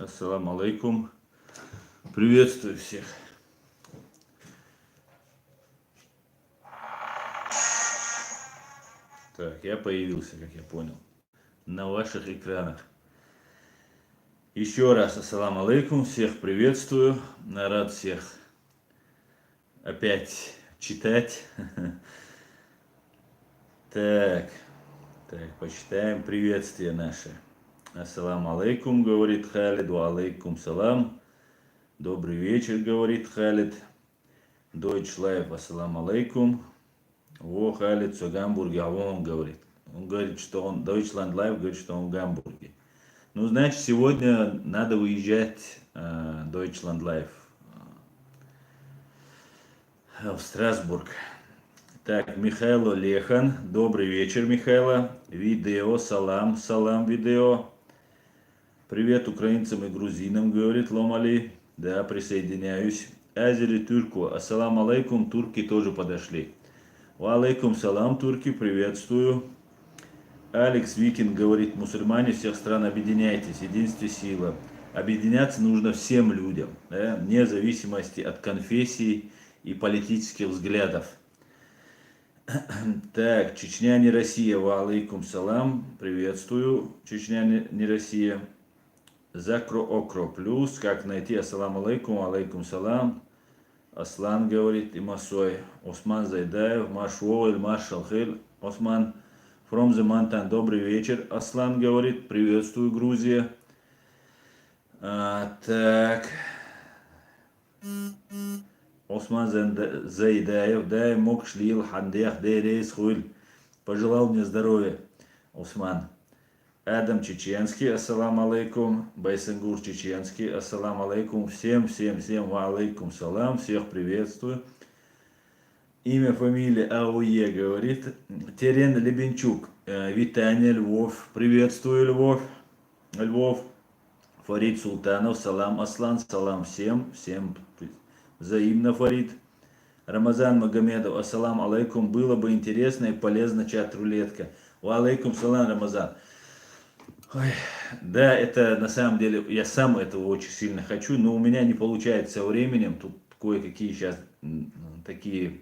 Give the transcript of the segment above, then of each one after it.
Ассаламу алейкум. Приветствую всех. Так, я появился, как я понял, на ваших экранах. Еще раз ассаламу алейкум, всех приветствую. Рад всех опять читать. Так, почитаем приветствия наши. Ассаламу алейкум, говорит Халид, ва алейкум салам. Добрый вечер, говорит Халид. Deutsch Life, ассаламу алейкум. Во, Халид, все Гамбурге, а он говорит. Он говорит, что он, Deutschland Live говорит, что он в Гамбурге. Ну, значит, сегодня надо выезжать Deutschland Live в Страсбург. Так, Михайло Лехан, добрый вечер, Михайло. Видео, салам, видео. Привет украинцам и грузинам, говорит Ломали. Да, присоединяюсь. Азери Турку, ассаламу алейкум, турки тоже подошли. Ва алейкум салам, турки, приветствую. Алекс Викинг говорит, мусульмане всех стран, объединяйтесь, единстве сила. Объединяться нужно всем людям, да, вне зависимости от конфессий и политических взглядов. Так, Чечня не Россия, ва алейкум салам, приветствую, Чечня не Россия. Закро Окро плюс, как найти, ассаламу алейкум салам. Аслан говорит, и Масой. Осман Зайдаев, Машуэль, Маршалхель, Осман. From the Mountain, добрый вечер. Аслан говорит, приветствую, Грузия. Так. Осман Зайдаев, дай мог шлил, хандех, дай рейс, хуйль. Пожелал мне здоровья, Осман. Адам Чеченский, ассаламу алейкум. Байсенгур Чеченский, ассаламу алейкум. Всем, ва алейкум салам, всех приветствую. Имя, фамилия АОЕ говорит. Терен Лебенчук, Витания, Львов, приветствую, Львов. Фарид Султанов, салам, Аслан, салам всем взаимно, Фарид. Рамазан Магомедов, ассаламу алейкум, было бы интересно и полезно чат-рулетка. Ва алейкум салам, Рамазан. Ой, да, это на самом деле, я сам этого очень сильно хочу, но у меня не получается со временем, тут кое-какие сейчас такие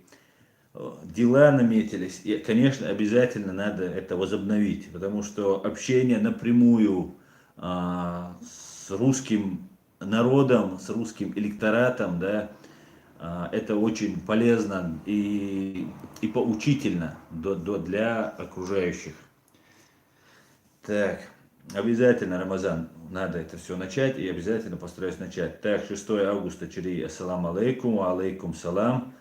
дела наметились, и, конечно, обязательно надо это возобновить, потому что общение напрямую с русским народом, с русским электоратом, да, это очень полезно и поучительно для окружающих. Так, обязательно, Рамазан, надо это все начать, и обязательно постараюсь начать. Так, 6 августа, Чири, ассаламу алейкум салам.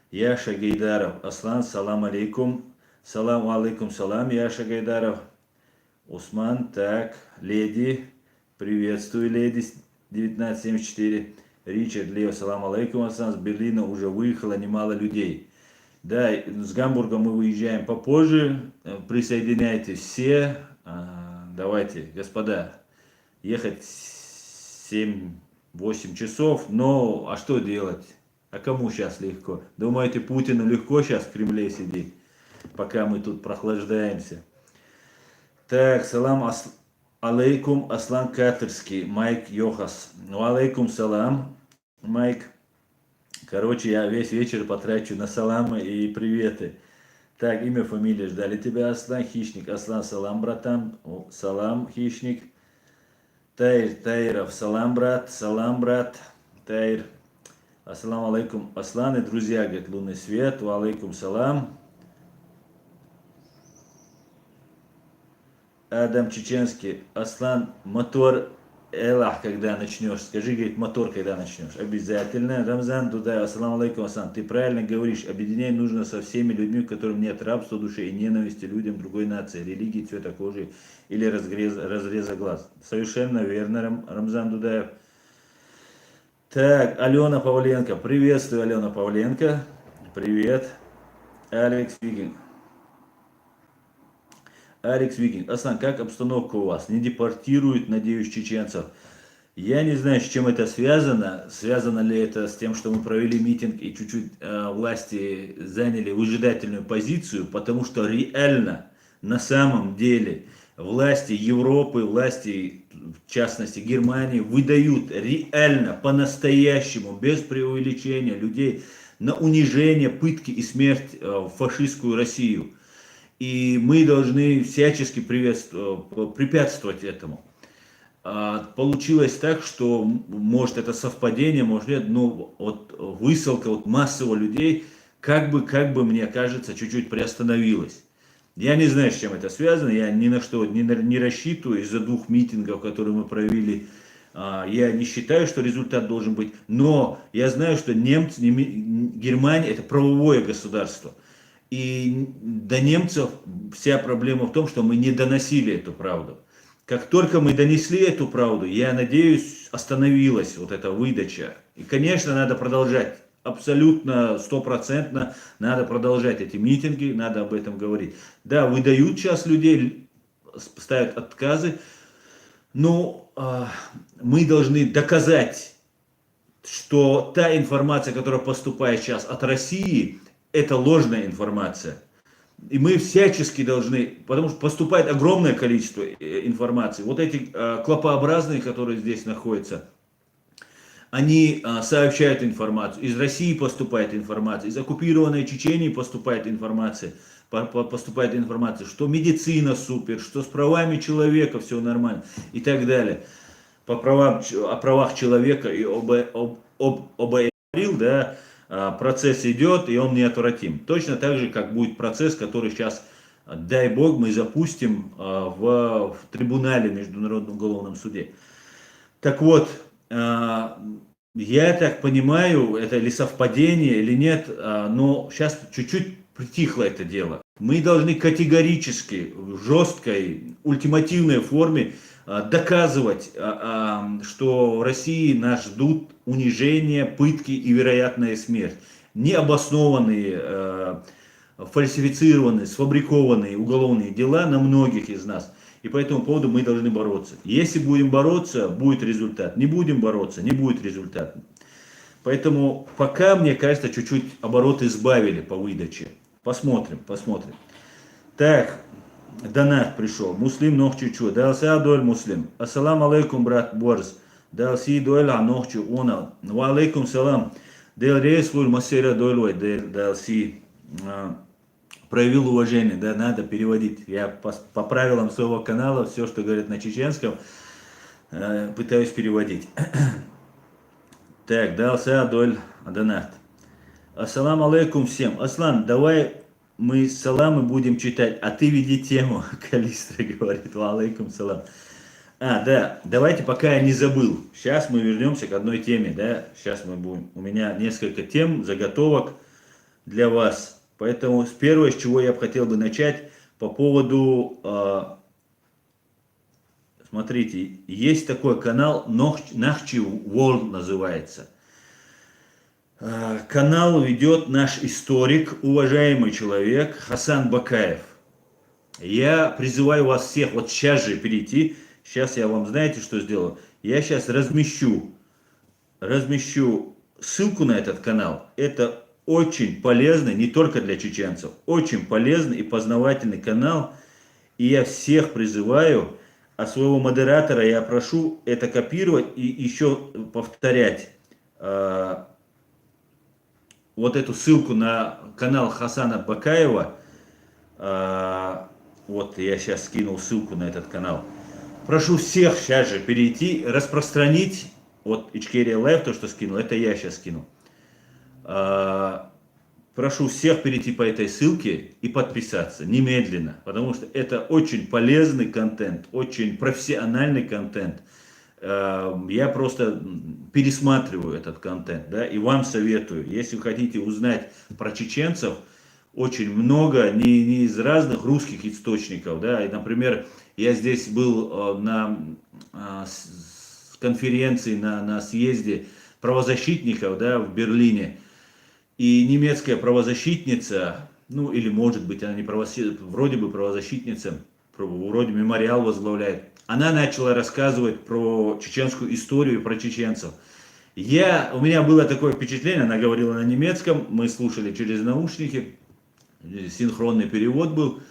Яша Гейдаров, Аслан, салам алейкум. Салам алейкум салам, Яша Гейдаров. Усман, так, леди, приветствую, леди, 1974. Ричард Лео, салам алейкум, Аслан, с Берлина уже выехало немало людей. Да, с Гамбурга мы выезжаем попозже, присоединяйтесь все. Давайте, господа, ехать 7-8 часов, но а что делать? А кому сейчас легко? Думаете, Путину легко сейчас в Кремле сидеть, пока мы тут прохлаждаемся? Так, салам алейкум, Аслан Катырский, Майк Йохас. Ну, алейкум салам, Майк. Короче, я весь вечер потрачу на саламы и приветы. Так, имя, фамилия, ждали тебя, Аслан, Хищник. Аслан, салам, братан. Салам, Хищник. Таиров, салам, брат. Таир. Ассаламу алейкум, Аслан и друзья, говорит, лунный свет. Ва алейкум салам. Адам Чеченский. Аслан, мотор Элах, когда начнешь. Скажи, говорит, мотор, когда начнешь. Обязательно. Рамзан Дудай, ассаламу алейкум, Аслан. Ты правильно говоришь, объединять нужно со всеми людьми, у которых нет рабства души и ненависти людям другой нации, религии, цвета кожи или разреза глаз. Совершенно верно, Рамзан Дудаев. Так, Алена Павленко. Приветствую, Алена Павленко. Привет. Алекс Викинг. Аслан, как обстановка у вас? Не депортируют, надеюсь, чеченцев? Я не знаю, с чем это связано. Связано ли это с тем, что мы провели митинг и чуть-чуть власти заняли выжидательную позицию, потому что реально, на самом деле, власти Европы, власти, в частности Германии, выдают реально, по-настоящему, без преувеличения людей на унижение, пытки и смерть в фашистскую Россию. И мы должны всячески препятствовать этому. Получилось так, что, может, это совпадение, может, нет, но вот высылка вот массово людей, как бы, мне кажется, чуть-чуть приостановилась. Я не знаю, с чем это связано, я ни на что не рассчитываю из-за 2 митингов, которые мы провели. Я не считаю, что результат должен быть, но я знаю, что Германия это правовое государство. И до немцев вся проблема в том, что мы не доносили эту правду. Как только мы донесли эту правду, я надеюсь, остановилась вот эта выдача. И, конечно, надо продолжать. Абсолютно, стопроцентно надо продолжать эти митинги, надо об этом говорить. Да, выдают сейчас людей, ставят отказы, но мы должны доказать, что та информация, которая поступает сейчас от России, это ложная информация. И мы всячески должны, потому что поступает огромное количество информации. Вот эти клопообразные, которые здесь находятся, они сообщают информацию. Из России поступает информация, из оккупированной Чечении поступает информация, что медицина супер, что с правами человека все нормально и так далее. О правах человека и говорил, да, процесс идет, и он неотвратим. Точно так же, как будет процесс, который сейчас, дай бог, мы запустим в трибунале Международном уголовном суде. Так вот, я так понимаю, это ли совпадение или нет, но сейчас чуть-чуть притихло это дело. Мы должны категорически, в жесткой, ультимативной форме доказывать, что в России нас ждут унижения, пытки и вероятная смерть. Необоснованные, фальсифицированные, сфабрикованные уголовные дела на многих из нас. И по этому поводу мы должны бороться. Если будем бороться, будет результат. Не будем бороться, не будет результата. Поэтому пока, мне кажется, чуть-чуть обороты сбавили по выдаче. Посмотрим. Так, донат пришел. Муслим нохчучу. Дался адоль муслим. Ассалам алейкум, брат Борис. Далси дуэль нохчу уна. Ва алейкум салам. Дел рейс луль масера дуэль. Далси проявил уважение, да, надо переводить. Я по правилам своего канала все, что говорят на чеченском, пытаюсь переводить. Так, дался адоль донат. Ассалам алейкум всем. Аслан, давай мы саламы будем читать, а ты веди тему. Калистра говорит, ва алейкум салам. Да, давайте, пока я не забыл. Сейчас мы вернемся к одной теме, да. Сейчас мы будем. У меня несколько тем, заготовок для вас. Поэтому первое, с чего я бы хотел бы начать, по поводу, смотрите, есть такой канал, Нахчи World называется. Канал ведет наш историк, уважаемый человек Хасан Бакаев. Я призываю вас всех вот сейчас же перейти. Сейчас я вам, знаете, что сделаю? Я сейчас размещу ссылку на этот канал. Это очень полезный, не только для чеченцев, очень полезный и познавательный канал. И я всех призываю, а своего модератора я прошу это копировать и еще повторять. Вот эту ссылку на канал Хасана Бакаева. Вот я сейчас скинул ссылку на этот канал. Прошу всех сейчас же перейти, распространить. Вот Ичкерия Лайв, то, что скинул, это я сейчас скинул. Прошу всех перейти по этой ссылке и подписаться немедленно, потому что это очень полезный контент, очень профессиональный контент. Я просто пересматриваю этот контент, да, и вам советую, если вы хотите узнать про чеченцев, очень много, не из разных русских источников, да, и, например, я здесь был на конференции, на съезде правозащитников, да, в Берлине. И немецкая правозащитница, ну или может быть она не правозащитница, вроде бы правозащитница, вроде мемориал возглавляет, она начала рассказывать про чеченскую историю и про чеченцев. У меня было такое впечатление, она говорила на немецком, мы слушали через наушники, синхронный перевод был.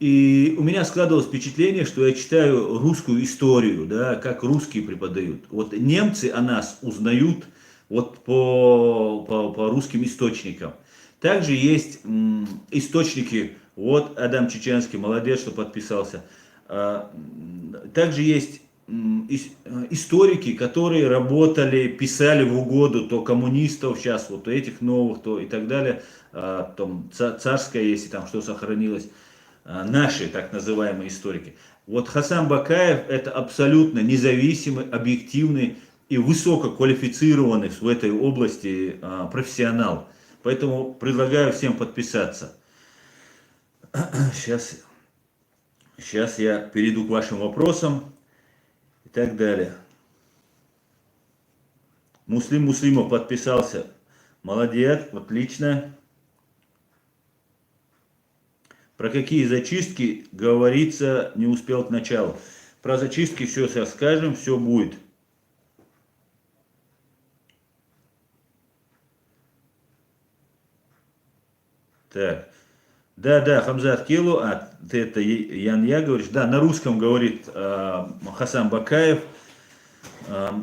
И у меня складывалось впечатление, что я читаю русскую историю, да, как русские преподают. Вот немцы о нас узнают вот по русским источникам. Также есть источники, вот Адам Чеченский, молодец, что подписался. Также есть историки, которые работали, писали в угоду то коммунистов, сейчас вот этих новых, то и так далее, там царская, если там что сохранилось, наши так называемые историки. Вот Хасан Бакаев это абсолютно независимый, объективный и высококвалифицированный в этой области профессионал. Поэтому предлагаю всем подписаться. Сейчас я перейду к вашим вопросам и так далее. Муслим Муслимов подписался. Молодец, отлично. Про какие зачистки говорится, не успел к началу. Про зачистки все сейчас скажем, все будет. Так. Да, Хамзат Килу, ты это Ян Я говоришь. Да, на русском говорит Хасан Бакаев.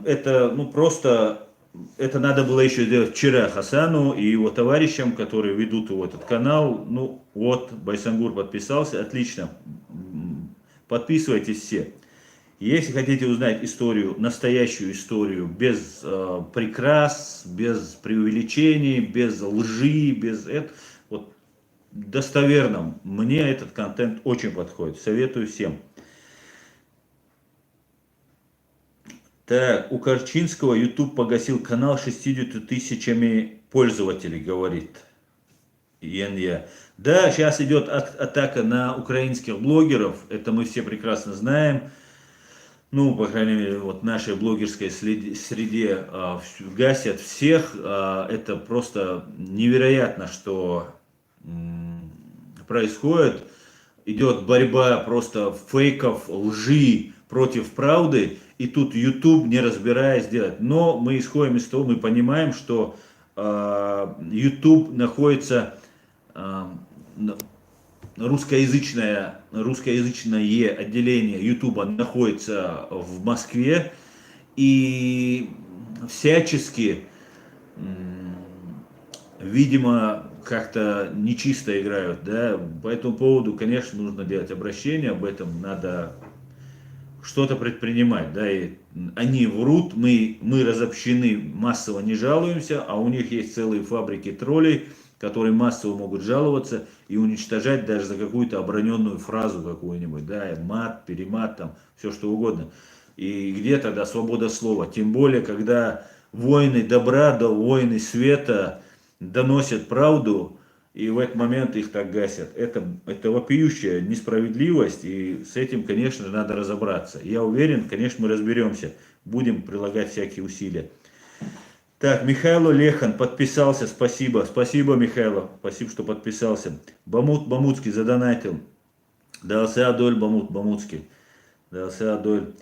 Это, ну, просто, это надо было еще сделать вчера Хасану и его товарищам, которые ведут его этот канал. Ну, вот, Байсангур подписался, отлично. Подписывайтесь все. Если хотите узнать историю, настоящую историю, без прикрас, без преувеличений, без лжи, без этого, вот, достоверно, мне этот контент очень подходит. Советую всем. Так, у Корчинского YouTube погасил канал 60 тысячами пользователей, говорит Янья. Да, сейчас идет атака на украинских блогеров, это мы все прекрасно знаем. Ну, по крайней мере, вот в нашей блогерской среде гасят всех. Это просто невероятно, что происходит. Идет борьба просто фейков, лжи против правды. И тут YouTube, не разбираясь, делает. Но мы исходим из того, мы понимаем, что YouTube находится, русскоязычное отделение YouTube находится в Москве. И всячески, видимо, как-то нечисто играют, да, по этому поводу, конечно, нужно делать обращение, об этом надо что-то предпринимать, да, и они врут, мы разобщены, массово не жалуемся, а у них есть целые фабрики троллей, которые массово могут жаловаться и уничтожать даже за какую-то оброненную фразу какую-нибудь, да, мат, перемат, там, все что угодно. И где тогда свобода слова? Тем более, когда воины добра, да воины света доносят правду, и в этот момент их так гасят. Это вопиющая несправедливость, и с этим, конечно, надо разобраться. Я уверен, конечно, мы разберемся, будем прилагать всякие усилия. Так, Михайло Лехан подписался, спасибо. Спасибо, Михайло, спасибо, что подписался. Бамут Бамутский задонатил. Дался Адоль Бамут Бамутский. Дался Адоль.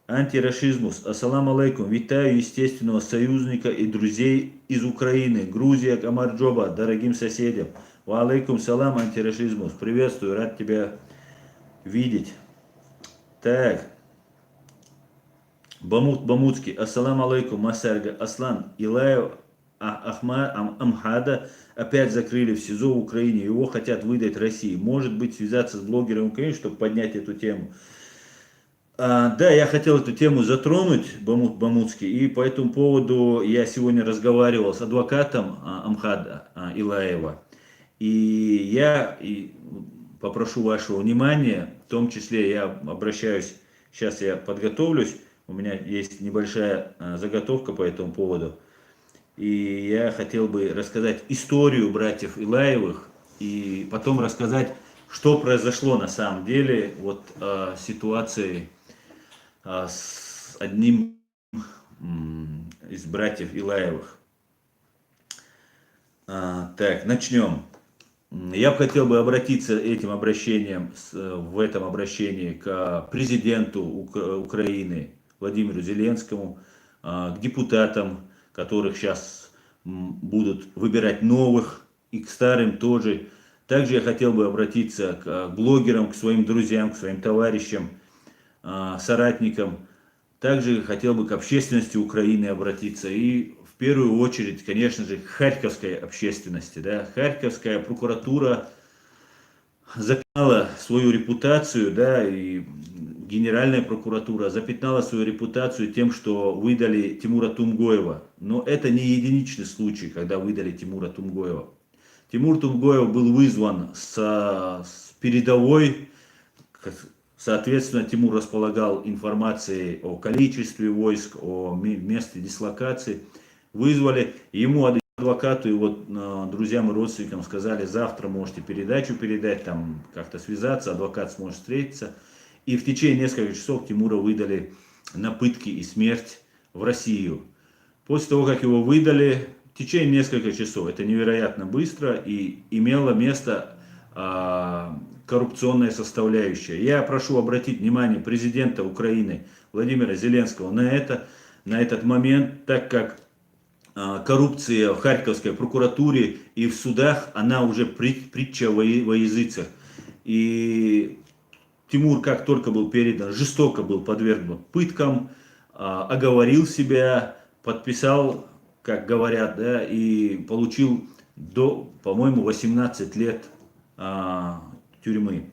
Антирашизмус. Ассаламу алейкум. Витаю естественного союзника и друзей из Украины. Грузия, Камарджоба, дорогим соседям. Ва алейкум салам, антирашизмус. Приветствую, рад тебя видеть. Так. Бамут Бамутский. Ассаламу алейкум, Масарга. Аслан Илаев Амхада опять закрыли в СИЗО в Украине. Его хотят выдать России. Может быть, связаться с блогером Украины, чтобы поднять эту тему. Да, я хотел эту тему затронуть, Бамут Бамутский, и по этому поводу я сегодня разговаривал с адвокатом Амхада Илаева, и я попрошу вашего внимания, в том числе я обращаюсь, сейчас я подготовлюсь, у меня есть небольшая заготовка по этому поводу, и я хотел бы рассказать историю братьев Илаевых, и потом рассказать, что произошло на самом деле, вот ситуации с одним из братьев Илаевых. Так, начнем. Я бы хотел обратиться этим обращением, в этом обращении к президенту Украины Владимиру Зеленскому, к депутатам, которых сейчас будут выбирать новых, и к старым тоже. Также я хотел бы обратиться к блогерам, к своим друзьям, к своим товарищам, соратникам. Также хотел бы к общественности Украины обратиться. И в первую очередь, конечно же, к харьковской общественности. Да. Харьковская прокуратура запятнала свою репутацию, да, и Генеральная прокуратура запятнала свою репутацию тем, что выдали Тимура Тумгоева. Но это не единичный случай, когда выдали Тимура Тумгоева. Тимур Тумгоев был вызван с передовой, соответственно, Тимур располагал информацией о количестве войск, о месте дислокации. Вызвали, ему адвокату, его друзьям и родственникам сказали: завтра можете передачу передать, там как-то связаться, адвокат сможет встретиться. И в течение нескольких часов Тимура выдали на пытки и смерть в Россию. После того, как его выдали, в течение нескольких часов, это невероятно быстро, и имело место коррупционная составляющая. Я прошу обратить внимание президента Украины Владимира Зеленского на этот момент, так как коррупция в Харьковской прокуратуре и в судах, она уже притча во языцах. И Тимур, как только был передан, жестоко был подвергнут пыткам, оговорил себя, подписал, как говорят, да, и получил до, по-моему, 18 лет тюрьмы.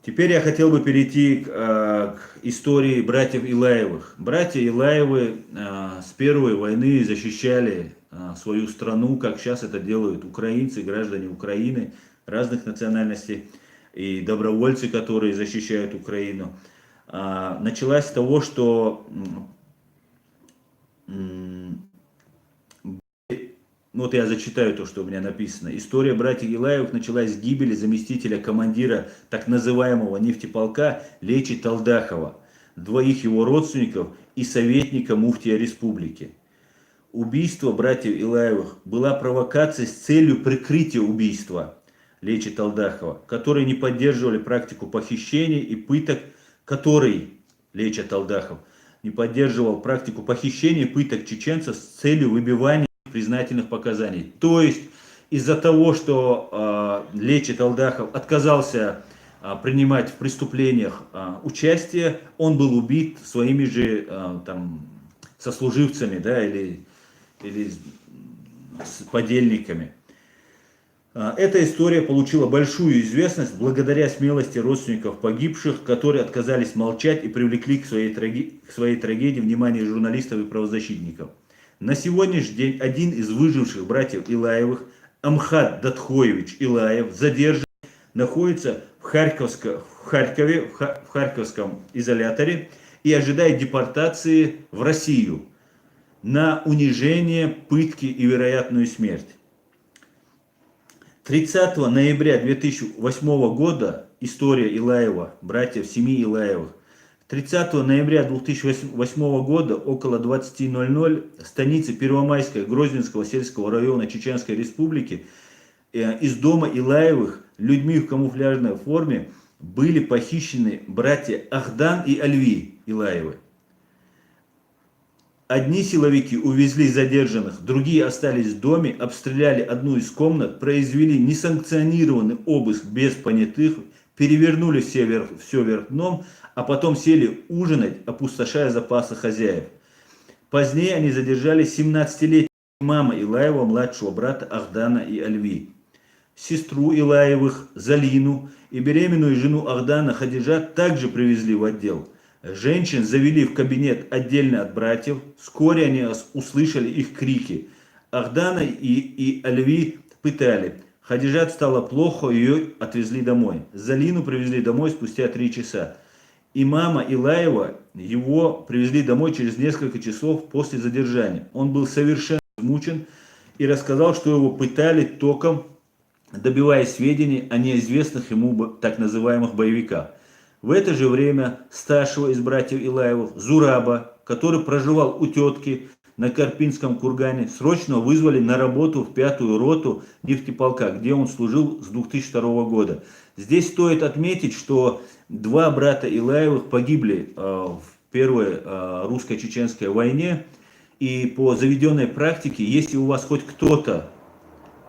Теперь я хотел бы перейти к истории братьев Илаевых. Братья Илаевы с Первой войны защищали свою страну, как сейчас это делают украинцы, граждане Украины разных национальностей и добровольцы, которые защищают Украину. Началась с того, что вот я зачитаю то, что у меня написано. История братьев Илаевых началась с гибели заместителя командира так называемого нефтеполка Лечи Талдахова, двоих его родственников и советника муфтия республики. Убийство братьев Илаевых была провокацией с целью прикрытия убийства Лечи Талдахова, которые не поддерживали практику похищений и пыток, Леча Талдахов не поддерживал практику похищения и пыток чеченцев с целью выбивания признательных показаний. То есть из-за того, что Лечи Талдахов отказался принимать в преступлениях участие, он был убит своими же сослуживцами, да, или с подельниками. Эта история получила большую известность благодаря смелости родственников погибших, которые отказались молчать и привлекли к своей трагедии внимание журналистов и правозащитников. На сегодняшний день один из выживших братьев Илаевых, Амхат Датхоевич Илаев, задержан, находится в Харькове, в Харьковском изоляторе и ожидает депортации в Россию на унижение, пытки и вероятную смерть. 30 ноября 2008 года история Илаева, братьев семьи Илаевых. 30 ноября 2008 года около 20:00 в станице Первомайской Грозненского сельского района Чеченской Республики из дома Илаевых людьми в камуфляжной форме были похищены братья Ахдан и Альви Илаевы. Одни силовики увезли задержанных, другие остались в доме, обстреляли одну из комнат, произвели несанкционированный обыск без понятых, перевернули все вверх дном, а потом сели ужинать, опустошая запасы хозяев. Позднее они задержали 17-летнюю маму Илаева, младшего брата Ахдана и Альви, сестру Илаевых Залину и беременную жену Ахдана Хадижа также привезли в отдел. Женщин завели в кабинет отдельно от братьев. Вскоре они услышали их крики. Ахдана и Альви пытали. Хадижат стало плохо, ее отвезли домой. Залину привезли домой спустя 3 часа. Имама Илаева его привезли домой через несколько часов после задержания. Он был совершенно измучен и рассказал, что его пытали током, добиваясь сведений о неизвестных ему так называемых боевиках. В это же время старшего из братьев Илаевых, Зураба, который проживал у тетки на Карпинском кургане, срочно вызвали на работу в 5-ю роту нефтеполка, где он служил с 2002 года. Здесь стоит отметить, что 2 брата Илаевых погибли в Первой русско-чеченской войне. И по заведенной практике, если у вас хоть кто-то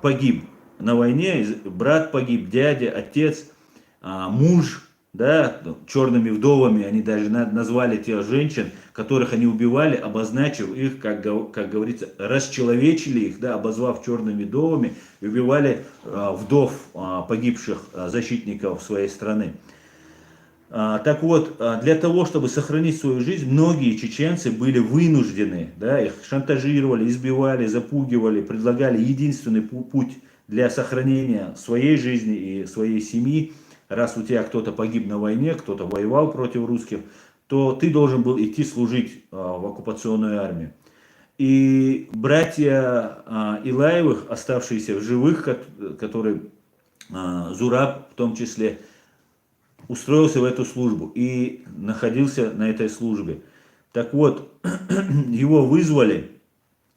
погиб на войне, брат погиб, дядя, отец, муж, да, черными вдовами, они даже назвали тех женщин, которых они убивали, обозначив их, как говорится, расчеловечили их, да, обозвав черными вдовами, и убивали вдов погибших защитников своей страны. Так вот, для того, чтобы сохранить свою жизнь, многие чеченцы были вынуждены, да, их шантажировали, избивали, запугивали, предлагали единственный путь для сохранения своей жизни и своей семьи. Раз у тебя кто-то погиб на войне, кто-то воевал против русских, то ты должен был идти служить в оккупационную армию. И братья Илаевых, оставшиеся в живых, которые Зураб в том числе, устроился в эту службу и находился на этой службе. Так вот, его вызвали,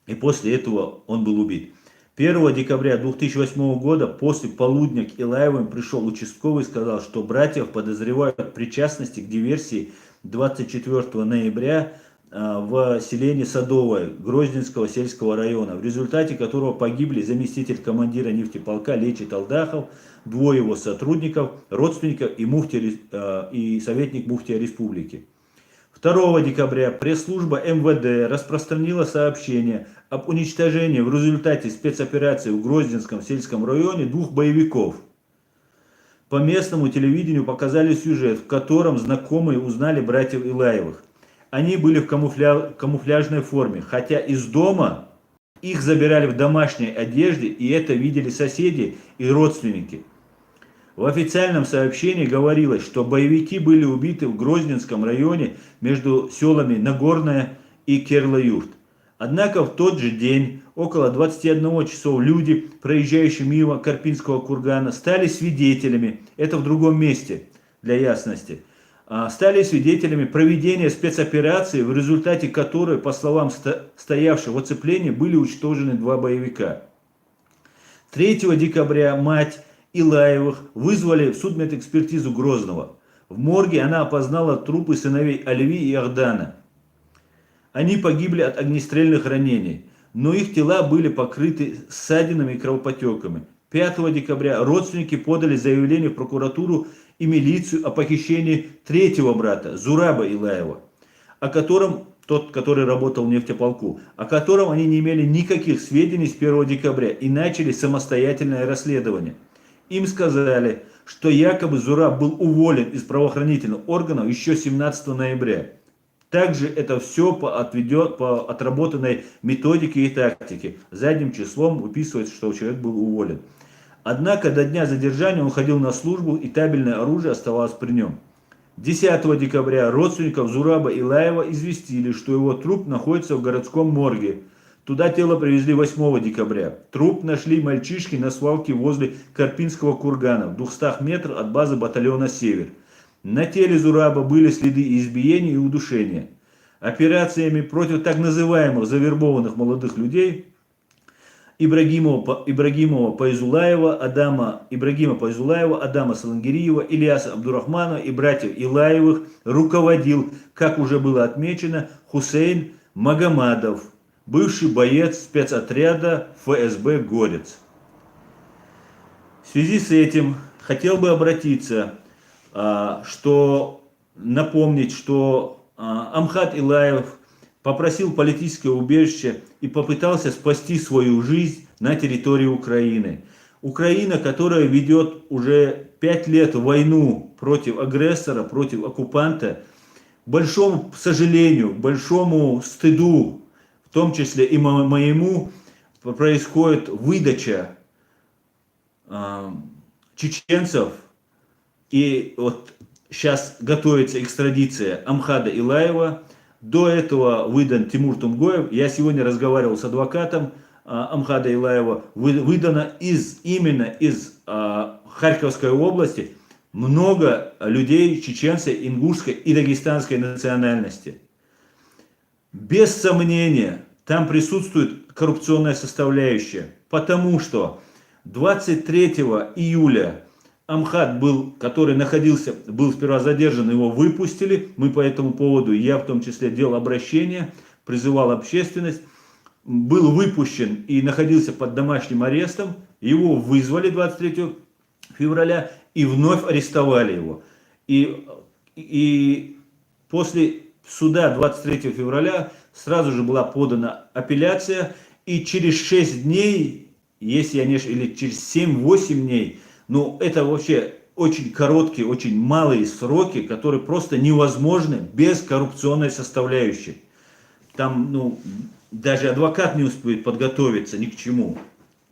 и после этого он был убит. 1 декабря 2008 года после полудня к Илаевым пришел участковый и сказал, что братьев подозревают в причастности к диверсии 24 ноября в селении Садовое Грозненского сельского района, в результате которого погибли заместитель командира нефтеполка Лечит Алдахов, двое его сотрудников, родственников и советник муфтия республики. 2 декабря пресс-служба МВД распространила сообщение об уничтожении в результате спецоперации в Грозненском сельском районе 2 боевиков. По местному телевидению показали сюжет, в котором знакомые узнали братьев Илаевых. Они были в камуфляжной форме, хотя из дома их забирали в домашней одежде, и это видели соседи и родственники. В официальном сообщении говорилось, что боевики были убиты в Грозненском районе между селами Нагорное и Керлаюрт. Однако в тот же день, около 21 часов, люди, проезжающие мимо Карпинского кургана, стали свидетелями, это в другом месте, для ясности, стали свидетелями проведения спецоперации, в результате которой, по словам стоявших в оцеплении, были уничтожены 2 боевика. 3 декабря мать Илаевых вызвали в судмедэкспертизу Грозного. В морге она опознала трупы сыновей Альви и Ардана. Они погибли от огнестрельных ранений, но их тела были покрыты ссадинами и кровопотеками. 5 декабря родственники подали заявление в прокуратуру и милицию о похищении 3-го брата, Зураба Илаева, о котором, тот, который работал в нефтеполку, о котором они не имели никаких сведений с 1 декабря и начали самостоятельное расследование. Им сказали, что якобы Зураб был уволен из правоохранительных органов еще 17 ноября. Также это все по отработанной методике и тактике. Задним числом выписывается, что человек был уволен. Однако до дня задержания он ходил на службу, и табельное оружие оставалось при нем. 10 декабря родственников Зураба Илаева известили, что его труп находится в городском морге. Туда тело привезли 8 декабря. Труп нашли мальчишки на свалке возле Карпинского кургана, в 200 метрах от базы батальона «Север». На теле Зураба были следы избиения и удушения. Операциями против так называемых завербованных молодых людей Ибрагимова Пайзулаева, Адама Салангириева, Ильяса Абдурахманова и братьев Илаевых руководил, как уже было отмечено, Хусейн Магомадов, бывший боец спецотряда ФСБ «Горец». В связи с этим хотел бы обратиться, напомнить, что Амхат Илаев попросил политическое убежище и попытался спасти свою жизнь на территории Украины. Украина, которая ведет уже 5 лет войну против агрессора, против оккупанта, к большому сожалению, к большому стыду, в том числе и моему, происходит выдача чеченцев. И вот сейчас готовится экстрадиция Амхада Илаева. До этого выдан Тимур Тумгоев. Я сегодня разговаривал с адвокатом Амхада Илаева. Выдано именно из Харьковской области много людей чеченской, ингушской и дагестанской национальности. Без сомнения, там присутствует коррупционная составляющая, потому что 23 июля Амхат который был сперва задержан, его выпустили. Мы по этому поводу, я в том числе, делал обращение, призывал общественность. был выпущен и находился под домашним арестом. Его вызвали 23 февраля и вновь арестовали его. И после суда 23 февраля сразу же была подана апелляция, и через 6 дней, если я не ошибаюсь, или через 7-8 дней, ну это вообще очень короткие, очень малые сроки, которые просто невозможны без коррупционной составляющей. Там, ну, даже адвокат не успеет подготовиться ни к чему.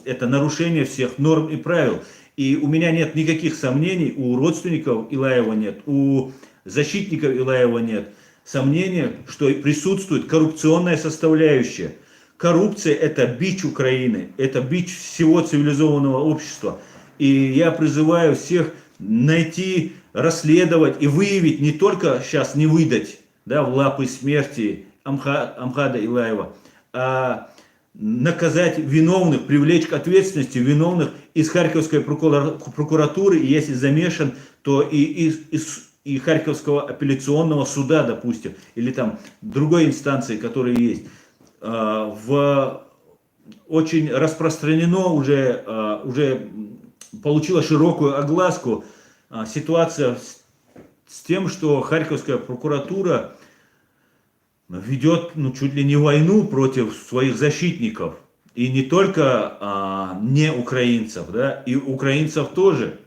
Это нарушение всех норм и правил. И у меня нет никаких сомнений, у родственников Илаева нет, у защитников Илаева нет сомнения, что присутствует коррупционная составляющая. Коррупция – это бич Украины, это бич всего цивилизованного общества. И я призываю всех найти, расследовать и выявить, не только сейчас не выдать, да, в лапы смерти Амхада Илаева, а наказать виновных, привлечь к ответственности виновных из Харьковской прокуратуры, и если замешан, то и Харьковского апелляционного суда, допустим, или там другой инстанции, которые есть. Очень распространено уже получила широкую огласку ситуация с тем, что Харьковская прокуратура ведет, ну, чуть ли не войну против своих защитников. И не только не украинцев, да, и украинцев тоже.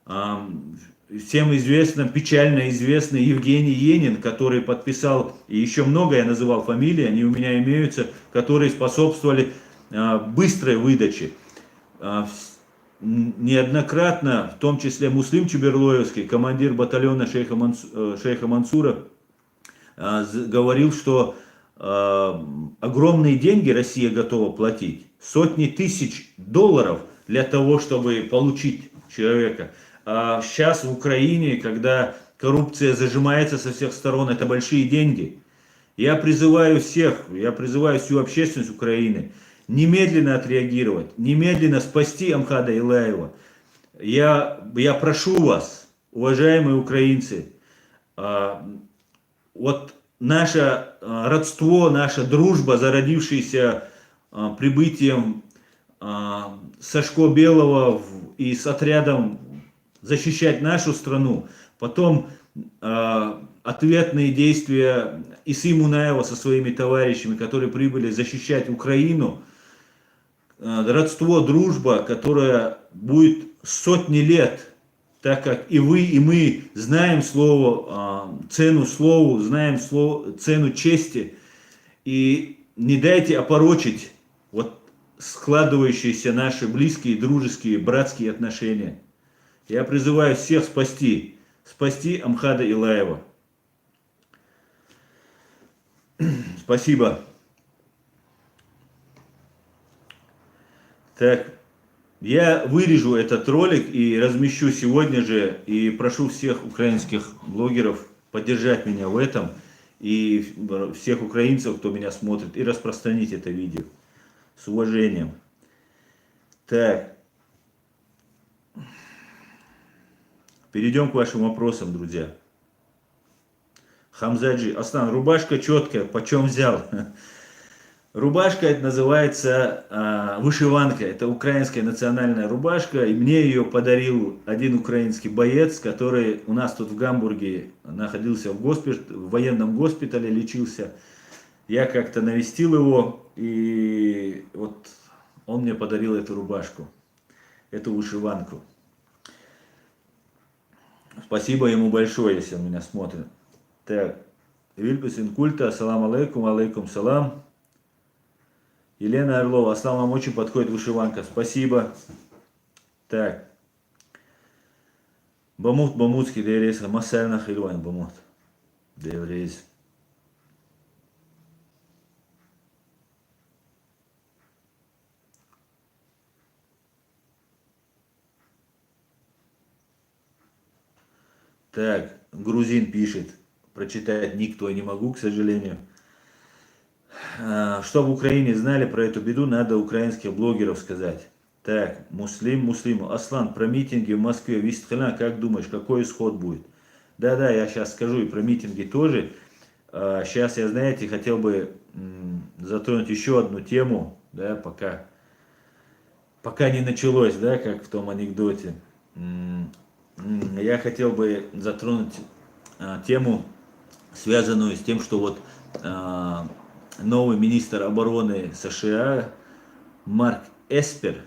Всем известно, печально известный Евгений Енин, который подписал, и еще много я называл фамилии, они у меня имеются, которые способствовали быстрой выдаче. Неоднократно, в том числе Муслим Чеберлоевский, командир батальона шейха Мансура, говорил, что огромные деньги Россия готова платить, сотни тысяч долларов для того, чтобы получить человека. А сейчас в Украине, когда коррупция зажимается со всех сторон, это большие деньги. Я призываю всех, я призываю всю общественность Украины немедленно отреагировать, немедленно спасти Амхада Илаева. Я прошу вас, уважаемые украинцы, вот наше родство, наша дружба, зародившаяся прибытием Сашко Белого и с отрядом защищать нашу страну, потом ответные действия Исы Мунаева со своими товарищами, которые прибыли защищать Украину, родство, дружба, которая будет сотни лет, так как и вы, и мы знаем цену слову, знаем цену чести, и не дайте опорочить вот складывающиеся наши близкие, дружеские, братские отношения. Я призываю всех спасти Амхада Илаева. Спасибо. Так, я вырежу этот ролик и размещу сегодня же, и прошу всех украинских блогеров поддержать меня в этом, и всех украинцев, кто меня смотрит, и распространить это видео. С уважением. Так. Перейдем к вашим вопросам, друзья. Хамзаджи, Аслан, рубашка четкая, почем взял? Рубашка, это называется вышиванка, это украинская национальная рубашка, и мне ее подарил один украинский боец, который у нас тут в Гамбурге находился в военном госпитале, лечился. Я как-то навестил его, и вот он мне подарил эту рубашку, эту вышиванку. Спасибо ему большое, если он меня смотрит. Так, Вильбус Инкульта, ассаламу алейкум, алейкум салам. Елена Орлова, аслам, вам очень подходит вышиванка, спасибо. Так. Бамут Бамутский, Дейрейс, Масальна Хильван, Бамут. Дейрейс. Так, грузин пишет, прочитать никто не могу, к сожалению. Чтобы в Украине знали про эту беду, надо украинских блогеров сказать. Так, Муслим, Аслан, про митинги в Москве, Вистхана, как думаешь, какой исход будет? Да, я сейчас скажу и про митинги тоже. Сейчас я, знаете, хотел бы затронуть еще одну тему, да, пока не началось, да, как в том анекдоте. Я хотел бы затронуть тему, связанную с тем, что вот новый министр обороны США Марк Эспер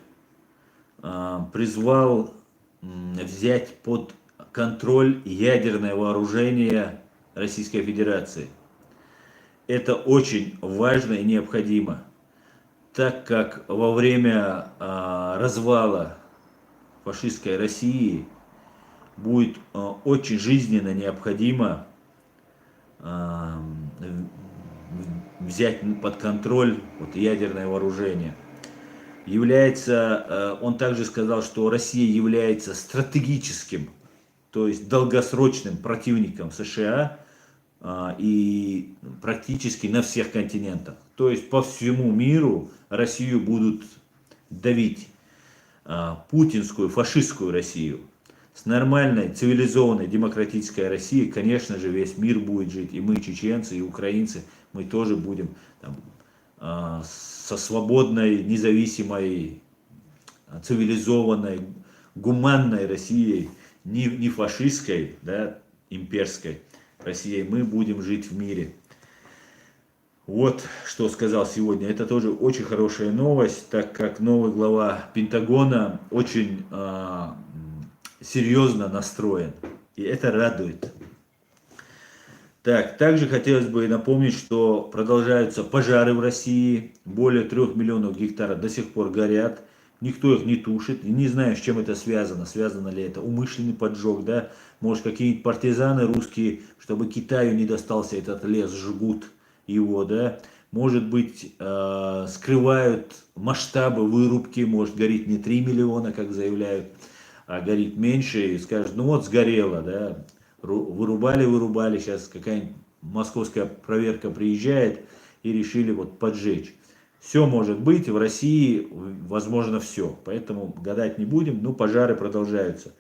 призвал взять под контроль ядерное вооружение Российской Федерации. Это очень важно и необходимо, так как во время развала фашистской России будет очень жизненно необходимо взять под контроль вот ядерное вооружение. Он также сказал, что Россия является стратегическим, то есть долгосрочным противником США и практически на всех континентах. То есть по всему миру Россию будут давить, путинскую, фашистскую Россию. С нормальной, цивилизованной, демократической Россией, конечно же, весь мир будет жить. И мы, чеченцы, и украинцы, мы тоже будем там, со свободной, независимой, цивилизованной, гуманной Россией, не фашистской, да, имперской Россией, мы будем жить в мире. Вот что сказал сегодня. Это тоже очень хорошая новость, так как новый глава Пентагона очень серьезно настроен. И это радует. Так, также хотелось бы напомнить, что продолжаются пожары в России. Более 3 миллионов гектаров до сих пор горят. Никто их не тушит. И не знаю, с чем это связано. Связано ли это умышленный поджог, да? Может, какие-нибудь партизаны русские, чтобы Китаю не достался этот лес, жгут его, да? Может быть, скрывают масштабы вырубки. Может, горит не 3 миллиона, как заявляют, а горит меньше. И скажут, ну вот сгорело, да? Вырубали, сейчас какая-нибудь московская проверка приезжает и решили вот поджечь. Все может быть, в России возможно все, поэтому гадать не будем, но пожары продолжаются.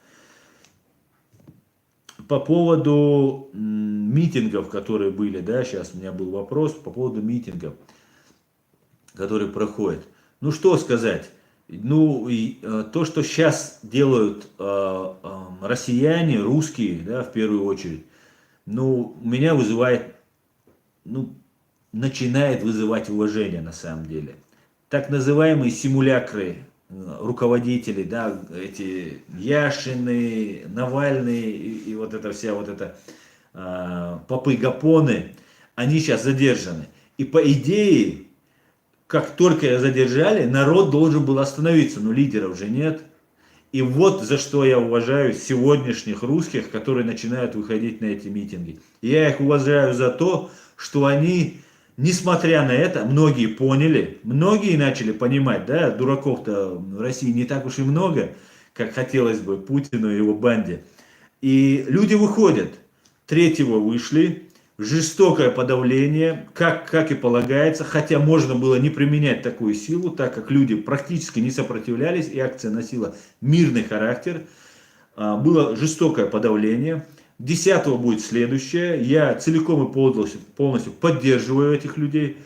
По поводу митингов, которые были, да, сейчас у меня был вопрос по поводу митингов, которые проходят. Ну что сказать? Ну, то, что сейчас делают россияне, русские, да, в первую очередь, ну, меня вызывает, ну, начинает вызывать уважение на самом деле. Так называемые симулякры, руководители, да, эти Яшины, Навальный и вот эта вся вот эта попы-гапоны, они сейчас задержаны. И по идее, как только их задержали, народ должен был остановиться, но лидеров же нет. И вот за что я уважаю сегодняшних русских, которые начинают выходить на эти митинги. Я их уважаю за то, что они, несмотря на это, многие поняли, многие начали понимать, да, дураков-то в России не так уж и много, как хотелось бы Путину и его банде. И люди выходят. 3-го вышли. Жестокое подавление, как и полагается, хотя можно было не применять такую силу, так как люди практически не сопротивлялись, и акция носила мирный характер. Было жестокое подавление. 10-го будет следующее. Я целиком и полностью поддерживаю этих людей.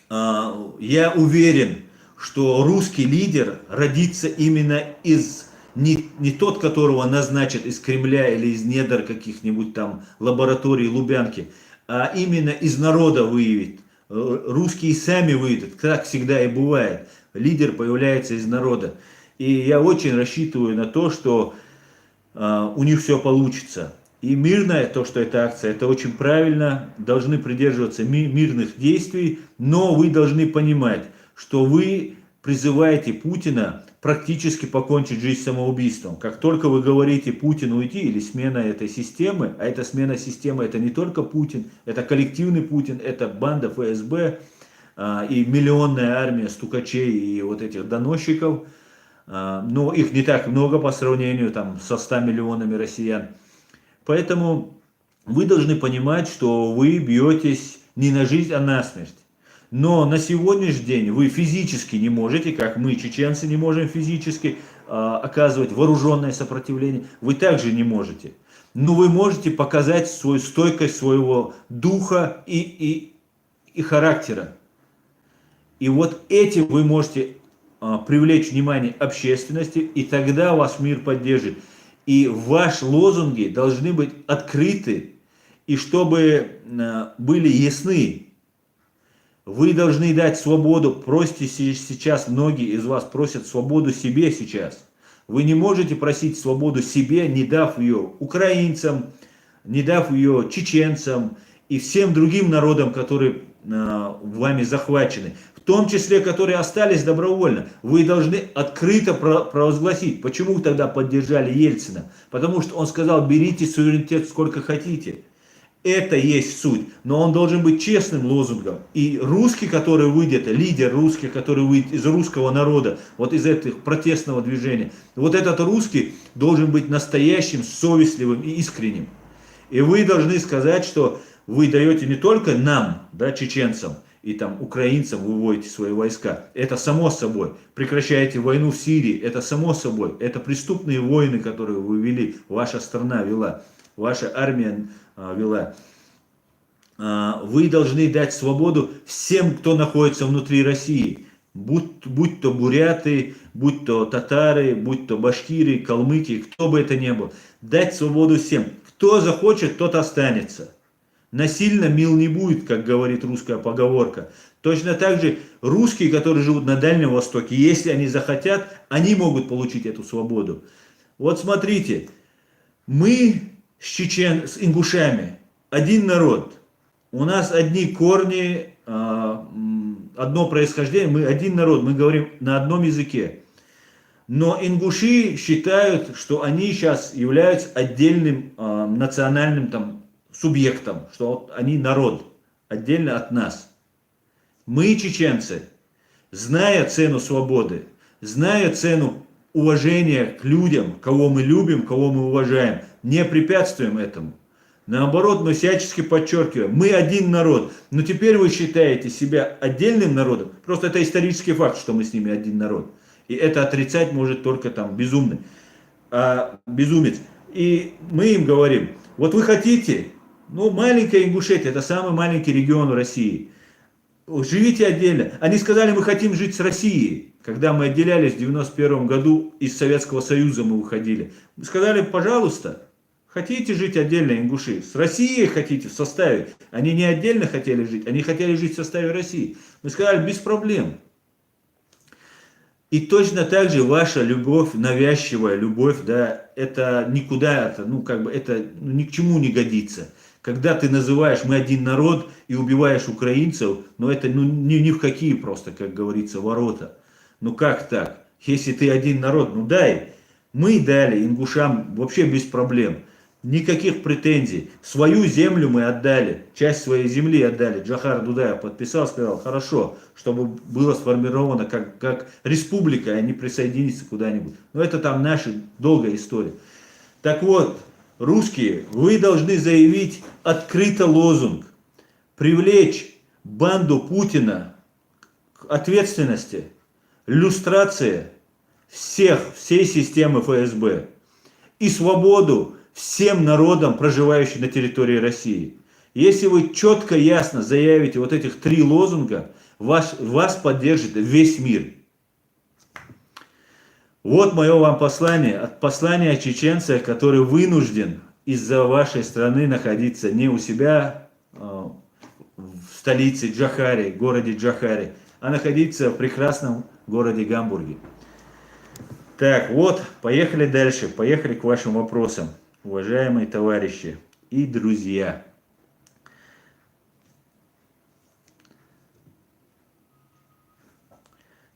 Я уверен, что русский лидер родится именно из... Не тот, которого назначат из Кремля или из недр каких-нибудь там лабораторий Лубянки, а именно из народа выявит. Русские сами выйдут, как всегда и бывает. Лидер появляется из народа. И я очень рассчитываю на то, что у них все получится. И мирная, то, что эта акция, это очень правильно, должны придерживаться мирных действий, но вы должны понимать, что вы призываете Путина практически покончить жизнь самоубийством. Как только вы говорите Путину уйти или смена этой системы, а эта смена системы это не только Путин, это коллективный Путин, это банда ФСБ и миллионная армия стукачей и вот этих доносчиков, но их не так много по сравнению там, со 100 миллионами россиян. Поэтому вы должны понимать, что вы бьетесь не на жизнь, а на смерть. Но на сегодняшний день вы физически не можете, как мы, чеченцы, не можем физически оказывать вооруженное сопротивление. Вы также не можете. Но вы можете показать свою стойкость своего духа и и характера. И вот этим вы можете привлечь внимание общественности, и тогда ваш мир поддержит. И ваши лозунги должны быть открыты, и чтобы были ясны. Вы должны дать свободу, просите сейчас, многие из вас просят свободу себе сейчас. Вы не можете просить свободу себе, не дав ее украинцам, не дав ее чеченцам и всем другим народам, которые вами захвачены. В том числе, которые остались добровольно. Вы должны открыто провозгласить. Почему тогда поддержали Ельцина? Потому что он сказал, берите суверенитет сколько хотите. Это есть суть. Но он должен быть честным лозунгом. И русский, который выйдет, лидер русский, который выйдет из русского народа, вот из этого протестного движения, вот этот русский должен быть настоящим, совестливым и искренним. И вы должны сказать, что вы даете не только нам, да, чеченцам и там украинцам, выводите свои войска. Это само собой. Прекращаете войну в Сирии. Это само собой. Это преступные войны, которые вы вели, ваша страна вела, ваша армия вела. Вы должны дать свободу всем, кто находится внутри России. Будь то буряты, будь то татары, будь то башкиры, калмыки, кто бы это ни был. Дать свободу всем. Кто захочет, тот останется. Насильно мил не будет, как говорит русская поговорка. Точно так же русские, которые живут на Дальнем Востоке, если они захотят, они могут получить эту свободу. Вот смотрите, мы с ингушами один народ. У нас одни корни, одно происхождение, мы один народ, мы говорим на одном языке. Но ингуши считают, что они сейчас являются отдельным национальным там, субъектом, что вот они народ, отдельно от нас. Мы, чеченцы, зная цену свободы, зная цену уважения к людям, кого мы любим, кого мы уважаем, не препятствуем этому. Наоборот, мы всячески подчеркиваем, мы один народ. Но теперь вы считаете себя отдельным народом, просто это исторический факт, что мы с ними один народ. И это отрицать может только там безумный, безумец. И мы им говорим, вот вы хотите, ну маленькая Ингушетия, это самый маленький регион в России. Живите отдельно. Они сказали, мы хотим жить с Россией. Когда мы отделялись в 91 году, из Советского Союза мы выходили. Мы сказали, пожалуйста, хотите жить отдельно, ингуши? С Россией хотите в составе? Они не отдельно хотели жить, они хотели жить в составе России. Мы сказали, без проблем. И точно так же ваша любовь, навязчивая любовь, да, это никуда, это ни к чему не годится. Когда ты называешь «мы один народ» и убиваешь украинцев, это ни в какие просто, как говорится, ворота. Ну как так? Если ты один народ, дай. Мы дали ингушам вообще без проблем. Никаких претензий. Свою землю мы отдали, часть своей земли отдали. Джохар Дудаев подписал, сказал, хорошо, чтобы было сформировано как республика, а не присоединиться куда-нибудь. Но это там наша долгая история. Так вот, русские, вы должны заявить открыто лозунг, привлечь банду Путина к ответственности, люстрация всей системы ФСБ и свободу всем народам, проживающим на территории России. Если вы четко, ясно заявите вот этих 3 лозунга, вас поддержит весь мир. Вот мое вам послание, послание чеченца, который вынужден из-за вашей страны находиться не у себя в столице Джохаре, городе Джохаре, а находиться в прекрасном городе Гамбурге. Так, вот, поехали дальше, поехали к вашим вопросам, уважаемые товарищи и друзья.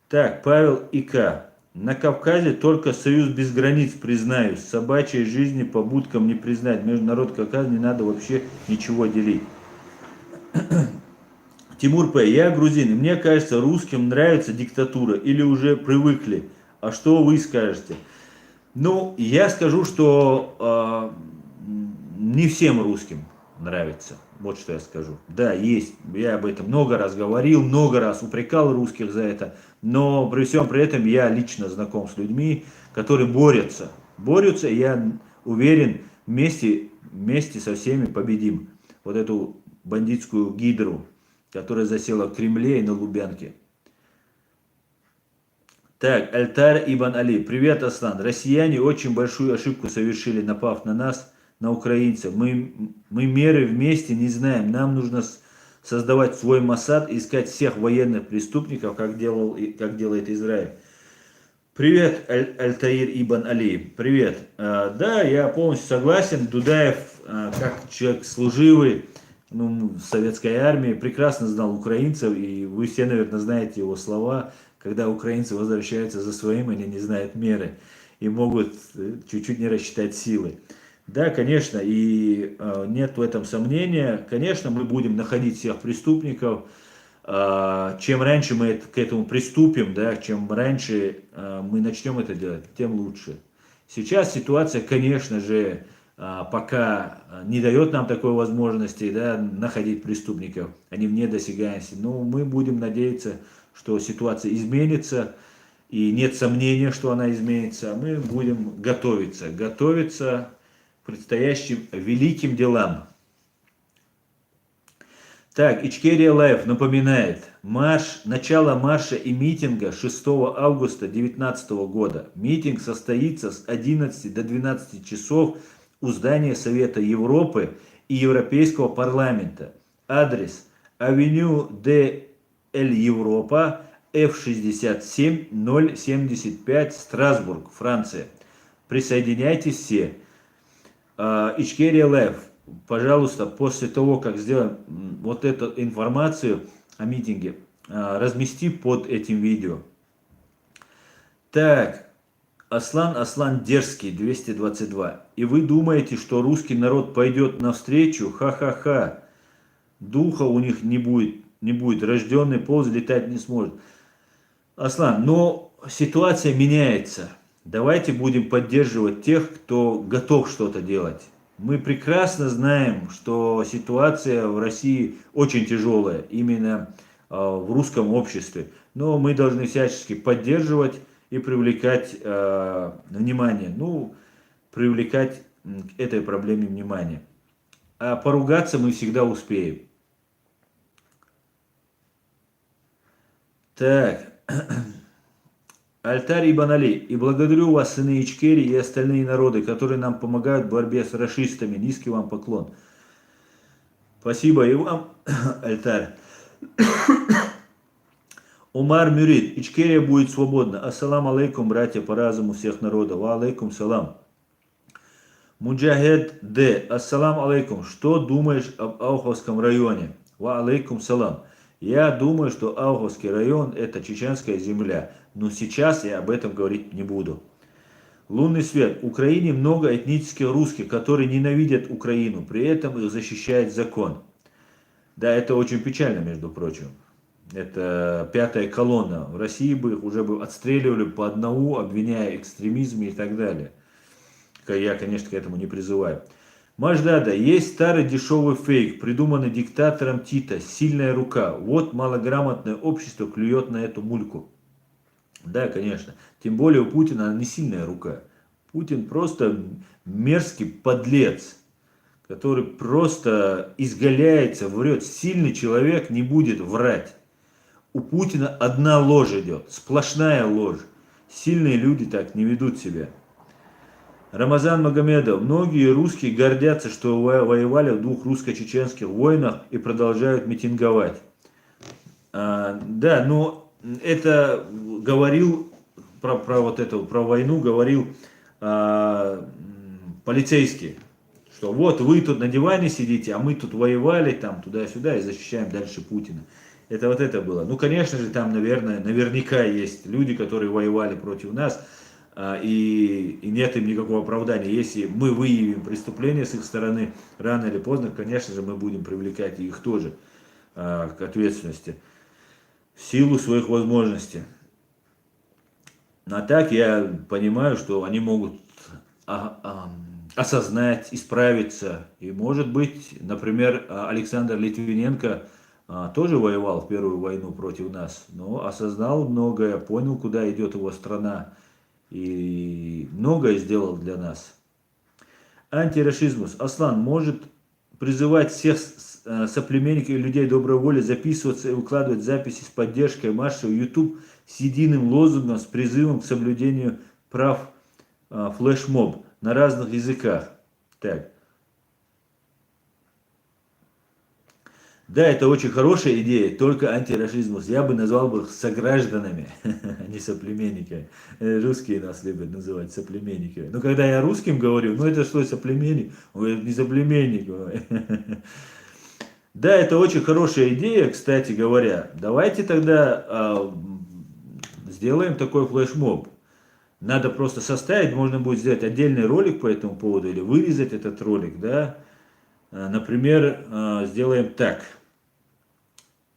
Так, Павел И.К. На Кавказе только союз без границ, признаюсь. Собачьей жизни по будкам не признать. Между народ Кавказа не надо вообще ничего делить. Тимур П. Я грузин. И мне кажется, русским нравится диктатура. Или уже привыкли. А что вы скажете? Ну, я скажу, что не всем русским нравится. Вот что я скажу. Да, есть. Я об этом много раз говорил, много раз упрекал русских за это. Но при всем при этом я лично знаком с людьми, которые борются. Борются, и я уверен, вместе со всеми победим вот эту бандитскую гидру. которая засела в Кремле и на Лубянке. Так, Альтар Ибн Али. Привет, Аслан. Россияне очень большую ошибку совершили, напав на нас, на украинцев. Мы меры вместе не знаем. Нам нужно создавать свой Моссад и искать всех военных преступников, как делает Израиль. Привет, Альтаир Ибн Али. Привет. Да, я полностью согласен. Дудаев, как человек служивый, в советской армии, прекрасно знал украинцев, и вы все, наверное, знаете его слова, когда украинцы возвращаются за своим, они не знают меры и могут чуть-чуть не рассчитать силы. Да, конечно, и нет в этом сомнения. Конечно, мы будем находить всех преступников. Чем раньше мы к этому приступим, да, чем раньше мы начнем это делать, тем лучше. Сейчас ситуация, конечно же, пока не дает нам такой возможности, да, находить преступников, они вне досягаемости. Но мы будем надеяться, что ситуация изменится, и нет сомнения, что она изменится. Мы будем готовиться к предстоящим великим делам. Так, Ичкерия Лайф напоминает, начало марша и митинга 6 августа 2019 года. Митинг состоится с 11 до 12 часов у здания Совета Европы и Европейского парламента. Адрес: Авеню де Эль Европа, F67 075, Страсбург, Франция. Присоединяйтесь все. Ичкерия Лайф, пожалуйста, после того, как сделаем вот эту информацию о митинге, размести под этим видео. Так, Аслан Дерзкий, 222. И вы думаете, что русский народ пойдет навстречу? Ха-ха-ха. Духа у них не будет. Рожденный полз летать не сможет. Аслан, но ситуация меняется. Давайте будем поддерживать тех, кто готов что-то делать. Мы прекрасно знаем, что ситуация в России очень тяжелая, именно в русском обществе. Но мы должны всячески поддерживать и привлекать внимание, привлекать к этой проблеме внимание. А поругаться мы всегда успеем. Так, Альтар Ибн Али. И благодарю вас, сыны Ичкерии и остальные народы, которые нам помогают в борьбе с расистами. Низкий вам поклон. Спасибо и вам, Альтар. Умар Мюрид. Ичкерия будет свободна. Ассалам алейкум, братья по разуму всех народов. Ва алейкум салам. Муджахед Д. Ассалам алейкум. Что думаешь об Ауховском районе? Ва алейкум салам. Я думаю, что Ауховский район – это чеченская земля, но сейчас я об этом говорить не буду. Лунный свет. В Украине много этнических русских, которые ненавидят Украину, при этом их защищает закон. Да, это очень печально, между прочим. Это пятая колонна. В России бы их уже отстреливали по одному, обвиняя в экстремизме и так далее. Я, конечно, к этому не призываю. Маждада, есть старый дешевый фейк, придуманный диктатором Тита, сильная рука. Вот малограмотное общество клюет на эту мульку. Да, конечно. Тем более у Путина она не сильная рука. Путин просто мерзкий подлец, который просто изгаляется, врет. Сильный человек не будет врать. У Путина одна ложь идет, сплошная ложь. Сильные люди так не ведут себя. Рамазан Магомедов. Многие русские гордятся, что воевали в двух русско-чеченских войнах и продолжают митинговать. Да, но это говорил, про войну говорил полицейский. Что вот вы тут на диване сидите, а мы тут воевали там туда-сюда и защищаем дальше Путина. Это вот это было. Ну, конечно же, там, наверняка есть люди, которые воевали против нас. И нет им никакого оправдания. Если мы выявим преступление с их стороны, рано или поздно, конечно же, мы будем привлекать их тоже к ответственности в силу своих возможностей. А так я понимаю, что они могут осознать, исправиться. И может быть, например, Александр Литвиненко тоже воевал в первую войну против нас, но осознал многое, понял, куда идет его страна. И многое сделал для нас. Антирашизмус. Аслан может призывать всех соплеменников и людей доброй воли записываться и укладывать записи с поддержкой марша в YouTube с единым лозунгом, с призывом к соблюдению прав флешмоб на разных языках. Так. Да, это очень хорошая идея, только антирашизм. Я бы назвал бы их согражданами, а не соплеменниками. Русские нас любят называть соплеменниками. Но когда я русским говорю, ну это что, соплеменник? Он говорит, не соплеменник. Да, это очень хорошая идея, кстати говоря. Давайте тогда сделаем такой флешмоб. Надо просто составить, можно будет сделать отдельный ролик по этому поводу или вырезать этот ролик, да. Например, сделаем так.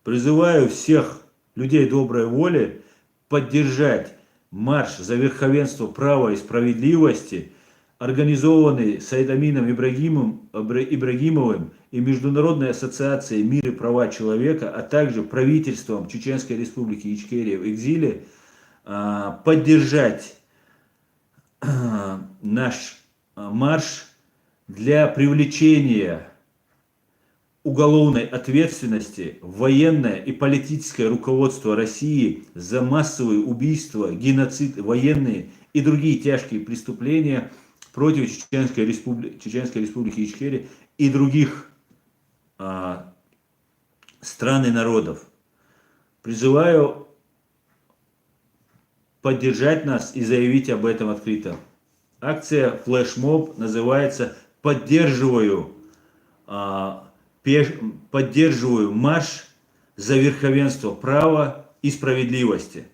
Призываю всех людей доброй воли поддержать марш за верховенство права и справедливости, организованный Саидамином Ибрагимовым и Международной ассоциацией «Мир и права человека», а также правительством Чеченской Республики Ичкерия в экзиле, поддержать наш марш для привлечения уголовной ответственности военное и политическое руководство России за массовые убийства, геноцид, военные и другие тяжкие преступления против Чеченской Республики Ичкерия и других стран и народов. Призываю поддержать нас и заявить об этом открыто. Акция флешмоб называется «Поддерживаю марш за верховенство права и справедливости».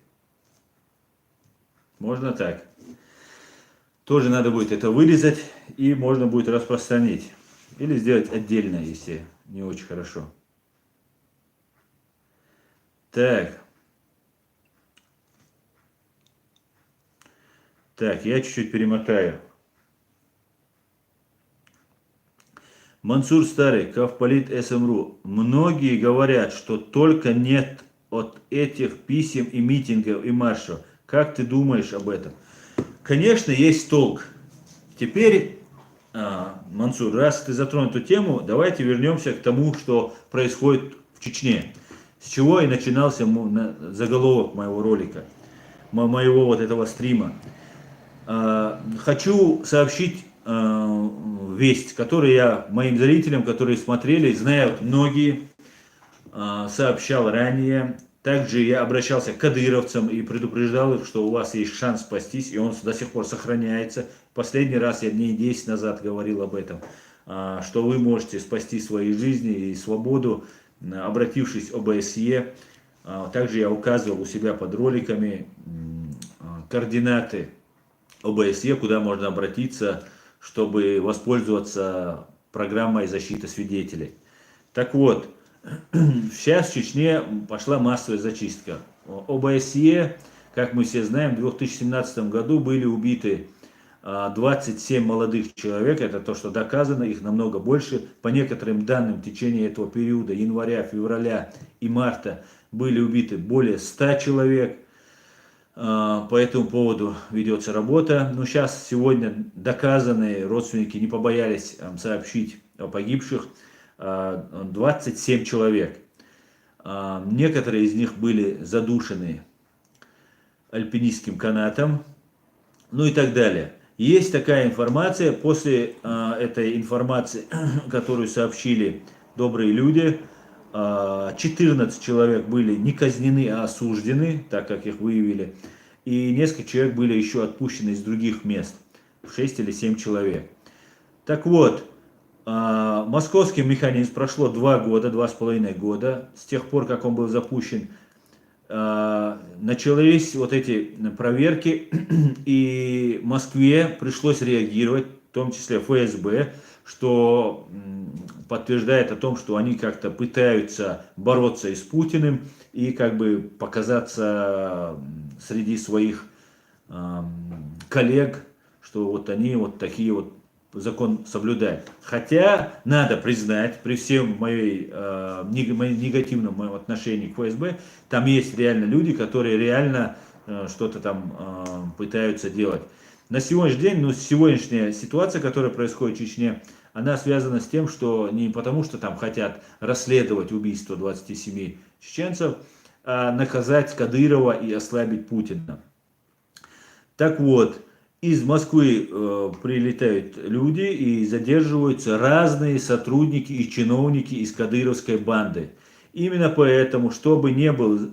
Можно так. Тоже надо будет это вырезать и можно будет распространить. Или сделать отдельно, если не очень хорошо. Так. Так, я чуть-чуть перемотаю. Мансур Старый, Кавполит СМРУ. Многие говорят, что только нет от этих писем и митингов и маршев. Как ты думаешь об этом? Конечно, есть толк. Теперь, Мансур, раз ты затронул эту тему, давайте вернемся к тому, что происходит в Чечне. С чего и начинался заголовок моего ролика, моего вот этого стрима. Хочу сообщить весть, которую я моим зрителям, которые смотрели, знают многие, сообщал ранее. Также я обращался к кадыровцам и предупреждал их, что у вас есть шанс спастись, и он до сих пор сохраняется. Последний раз я дней 10 назад говорил об этом, что вы можете спасти свои жизни и свободу, обратившись в ОБСЕ. Также я указывал у себя под роликами координаты ОБСЕ, куда можно обратиться, чтобы воспользоваться программой защиты свидетелей. Так вот, сейчас в Чечне пошла массовая зачистка. ОБСЕ, как мы все знаем, в 2017 году были убиты 27 молодых человек, это то, что доказано, их намного больше. По некоторым данным, в течение этого периода, января, февраля и марта, были убиты более 100 человек. По этому поводу ведется работа. Но сейчас, сегодня доказанные родственники не побоялись сообщить о погибших. 27 человек. Некоторые из них были задушены альпинистским канатом, ну и так далее. Есть такая информация, после этой информации, которую сообщили добрые люди, 14 человек были не казнены, а осуждены, так как их выявили, и несколько человек были еще отпущены из других мест, 6 или 7 человек. Так вот, московский механизм прошло 2 года, 2,5 года, с тех пор, как он был запущен, начались вот эти проверки, и Москве пришлось реагировать, в том числе ФСБ, что подтверждает о том, что они как-то пытаются бороться и с Путиным, и как бы показаться среди своих коллег, что вот они вот такие вот закон соблюдают. Хотя надо признать, при всем негативном моем отношении к ФСБ, там есть реально люди, которые реально что-то там пытаются делать. На сегодняшний день, сегодняшняя ситуация, которая происходит в Чечне, она связана с тем, что не потому, что там хотят расследовать убийство 27 чеченцев, а наказать Кадырова и ослабить Путина. Так вот, из Москвы прилетают люди и задерживаются разные сотрудники и чиновники из кадыровской банды. Именно поэтому, чтобы не был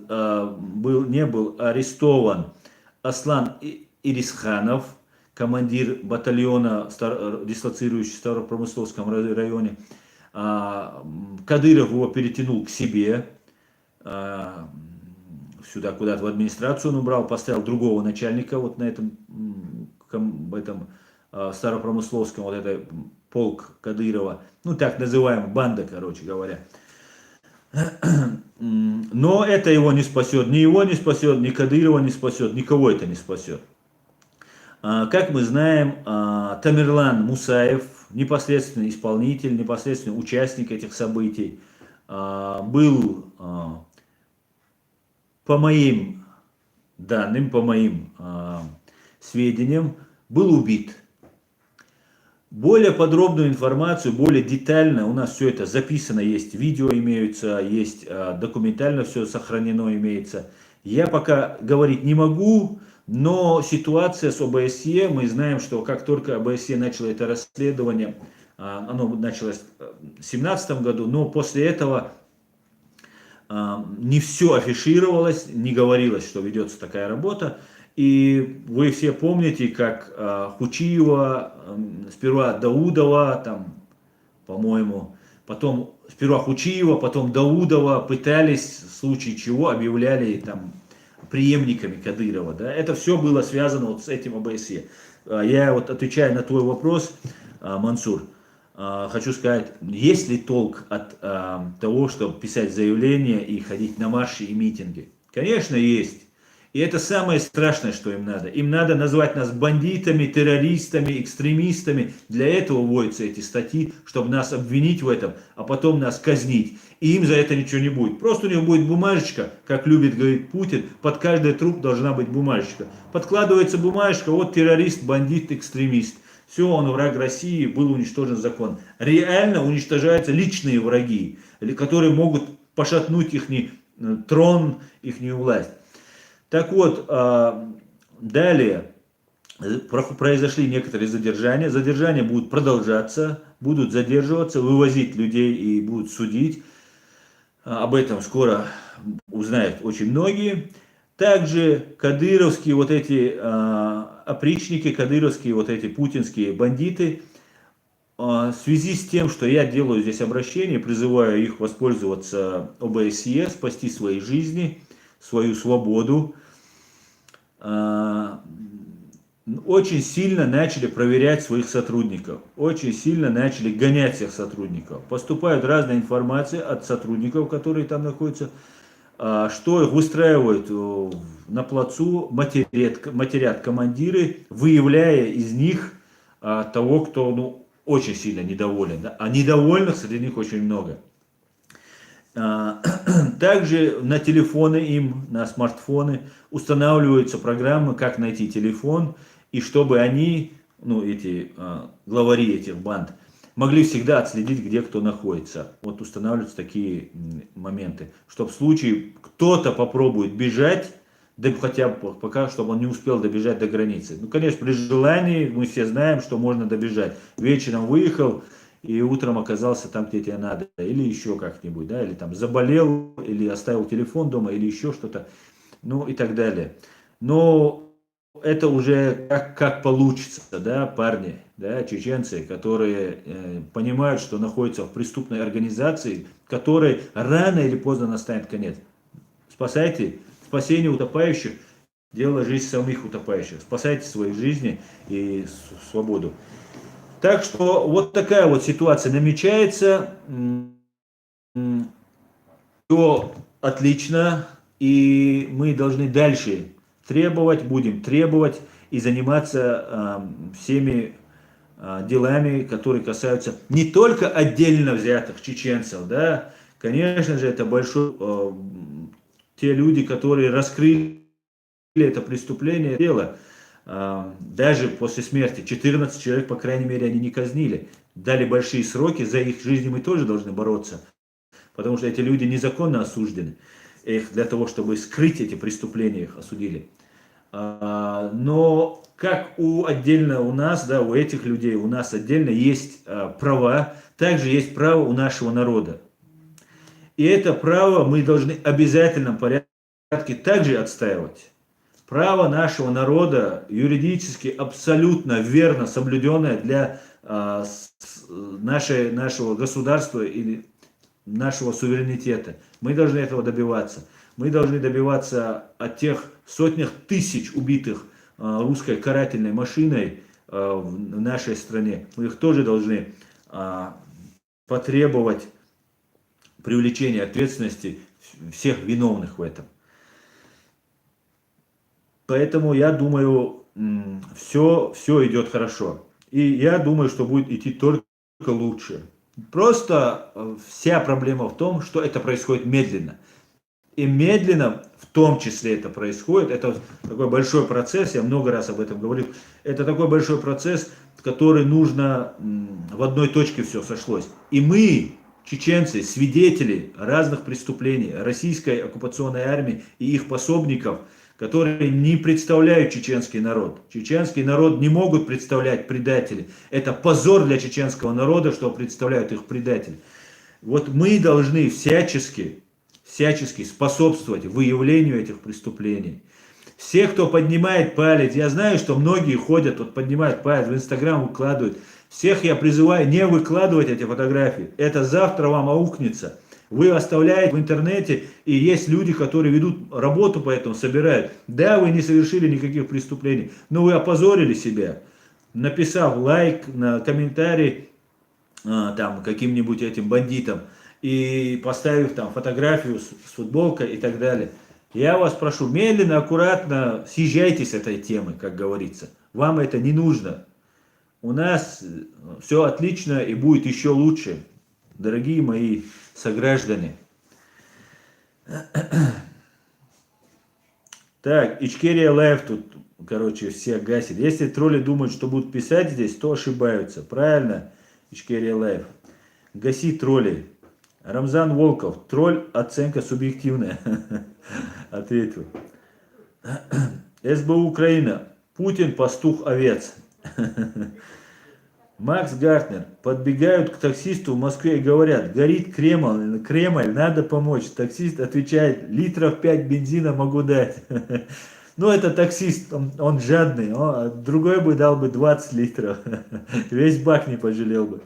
арестован Аслан Ирисханов, командир батальона, дислоцирующий в Старопромысловском районе, Кадыров его перетянул к себе, сюда куда-то в администрацию он убрал, поставил другого начальника вот на этом Старопромысловском, вот это полк Кадырова, ну так называемая банда, короче говоря. Но это его не спасет, ни Кадырова не спасет, никого это не спасет. Как мы знаем, Тамерлан Мусаев, непосредственный исполнитель, непосредственный участник этих событий, был, по моим данным, по моим сведениям, был убит. Более подробную информацию, более детально, у нас все это записано, есть видео имеются, есть документально все сохранено имеется. Я пока говорить не могу, но ситуация с ОБСЕ, мы знаем, что как только ОБСЕ начало это расследование, оно началось в 2017 году, но после этого не все афишировалось, не говорилось, что ведется такая работа. И вы все помните, как Хучиева, сперва Даудова, там, по-моему, потом сперва Хучиева, потом Даудова пытались, в случае чего, объявляли там преемниками Кадырова. Да? Это все было связано вот с этим ОБСЕ. Я вот отвечаю на твой вопрос, Мансур, хочу сказать, есть ли толк от того, чтобы писать заявления и ходить на марши и митинги? Конечно, есть. И это самое страшное, что им надо. Им надо назвать нас бандитами, террористами, экстремистами. Для этого вводятся эти статьи, чтобы нас обвинить в этом, а потом нас казнить. И им за это ничего не будет. Просто у них будет бумажечка, как любит говорить Путин, под каждый труп должна быть бумажечка. Подкладывается бумажечка, вот террорист, бандит, экстремист. Все, он враг России, был уничтожен закон. Реально уничтожаются личные враги, которые могут пошатнуть их трон, их власть. Так вот, далее произошли некоторые задержания. Задержания будут продолжаться, будут задерживаться, вывозить людей и будут судить. Об этом скоро узнают очень многие. Также кадыровские вот эти опричники, кадыровские вот эти путинские бандиты, в связи с тем, что я делаю здесь обращение, призываю их воспользоваться ОБСЕ, спасти свои жизни, свою свободу, очень сильно начали проверять своих сотрудников, очень сильно начали гонять всех сотрудников. Поступает разная информация от сотрудников, которые там находятся, что их выстраивают на плацу, матерят командиры, выявляя из них того, кто очень сильно недоволен. Да? А недовольных среди них очень много. Также на телефоны им, на смартфоны устанавливаются программы, как найти телефон, и чтобы они, эти главари этих банд, могли всегда отследить, где кто находится. Вот устанавливаются такие моменты, чтобы в случае кто-то попробует бежать, да хотя бы пока, чтобы он не успел добежать до границы. Конечно, при желании, мы все знаем, что можно добежать. Вечером выехал, и утром оказался там, где тебе надо, или еще как-нибудь, да, или там заболел, или оставил телефон дома, или еще что-то, и так далее. Но это уже как получится, да, парни, да, чеченцы, которые понимают, что находятся в преступной организации, которой рано или поздно настанет конец. Спасение утопающих, дело жизнь самих утопающих. Спасайте свои жизни и свободу. Так что вот такая вот ситуация намечается. Все отлично, и мы должны дальше будем требовать и заниматься всеми делами, которые касаются не только отдельно взятых чеченцев, да, конечно же, это те люди, которые раскрыли это преступление, дело. Даже после смерти 14 человек, по крайней мере, они не казнили. дали большие сроки, за их жизни мы тоже должны бороться, потому что эти люди незаконно осуждены. Их для того, чтобы скрыть эти преступления, их осудили. Но как отдельно у нас, да, у этих людей, у нас отдельно есть права, также есть право у нашего народа. И это право мы должны в обязательном порядке также отстаивать. Право нашего народа юридически абсолютно верно соблюденное для нашего государства или нашего суверенитета. Мы должны этого добиваться. Мы должны добиваться от тех сотнях тысяч убитых русской карательной машиной в нашей стране. Мы их тоже должны потребовать привлечения ответственности всех виновных в этом. Поэтому я думаю, все идет хорошо. И я думаю, что будет идти только лучше. Просто вся проблема в том, что это происходит медленно. И медленно, в том числе это происходит, это такой большой процесс, я много раз об этом говорил, это такой большой процесс, который нужно, в одной точке все сошлось. И мы, чеченцы, свидетели разных преступлений российской оккупационной армии и их пособников, которые не представляют чеченский народ. Чеченский народ не могут представлять предатели. Это позор для чеченского народа, что представляют их предатели. Вот мы должны всячески способствовать выявлению этих преступлений. Все, кто поднимает палец, я знаю, что многие ходят, вот поднимают палец, в Инстаграм выкладывают. Всех я призываю не выкладывать эти фотографии. Это завтра вам аукнется. Вы оставляете в интернете, и есть люди, которые ведут работу по этому, собирают. Да, вы не совершили никаких преступлений, но вы опозорили себя, написав лайк, на комментарий там каким-нибудь этим бандитам и поставив там фотографию с футболкой и так далее. Я вас прошу, медленно, аккуратно съезжайте с этой темы, как говорится. Вам это не нужно. У нас все отлично и будет еще лучше, дорогие мои сограждане. Так, Ичкерия Лайв тут, короче, все гасит. Если тролли думают, что будут писать здесь, то ошибаются. Правильно, Ичкерия Лайв. Гаси троллей. Рамзан Волков. Тролль, оценка субъективная. Ответил. СБУ Украина. Путин пастух овец. Макс Гартнер. Подбегают к таксисту в Москве и говорят: горит Кремль, надо помочь. Таксист отвечает: литров 5 бензина могу дать. Ну, это таксист, он жадный. Другой бы дал бы 20 литров. Весь бак не пожалел бы.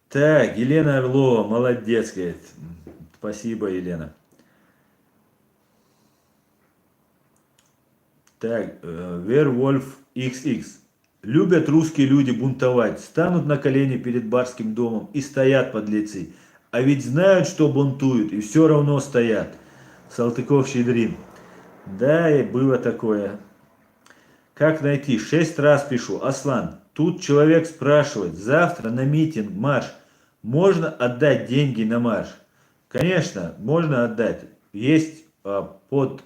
Так, Елена Орлова, молодец, говорит. Спасибо, Елена. Так, Вервольф XX. Любят русские люди бунтовать, станут на колени перед барским домом и стоят подлецы. А ведь знают, что бунтуют, и все равно стоят. Салтыков-Щедрин. Да, и было такое. Как найти? 6 раз пишу. Аслан, тут человек спрашивает, завтра на митинг, марш, можно отдать деньги на марш? Конечно, можно отдать. Есть под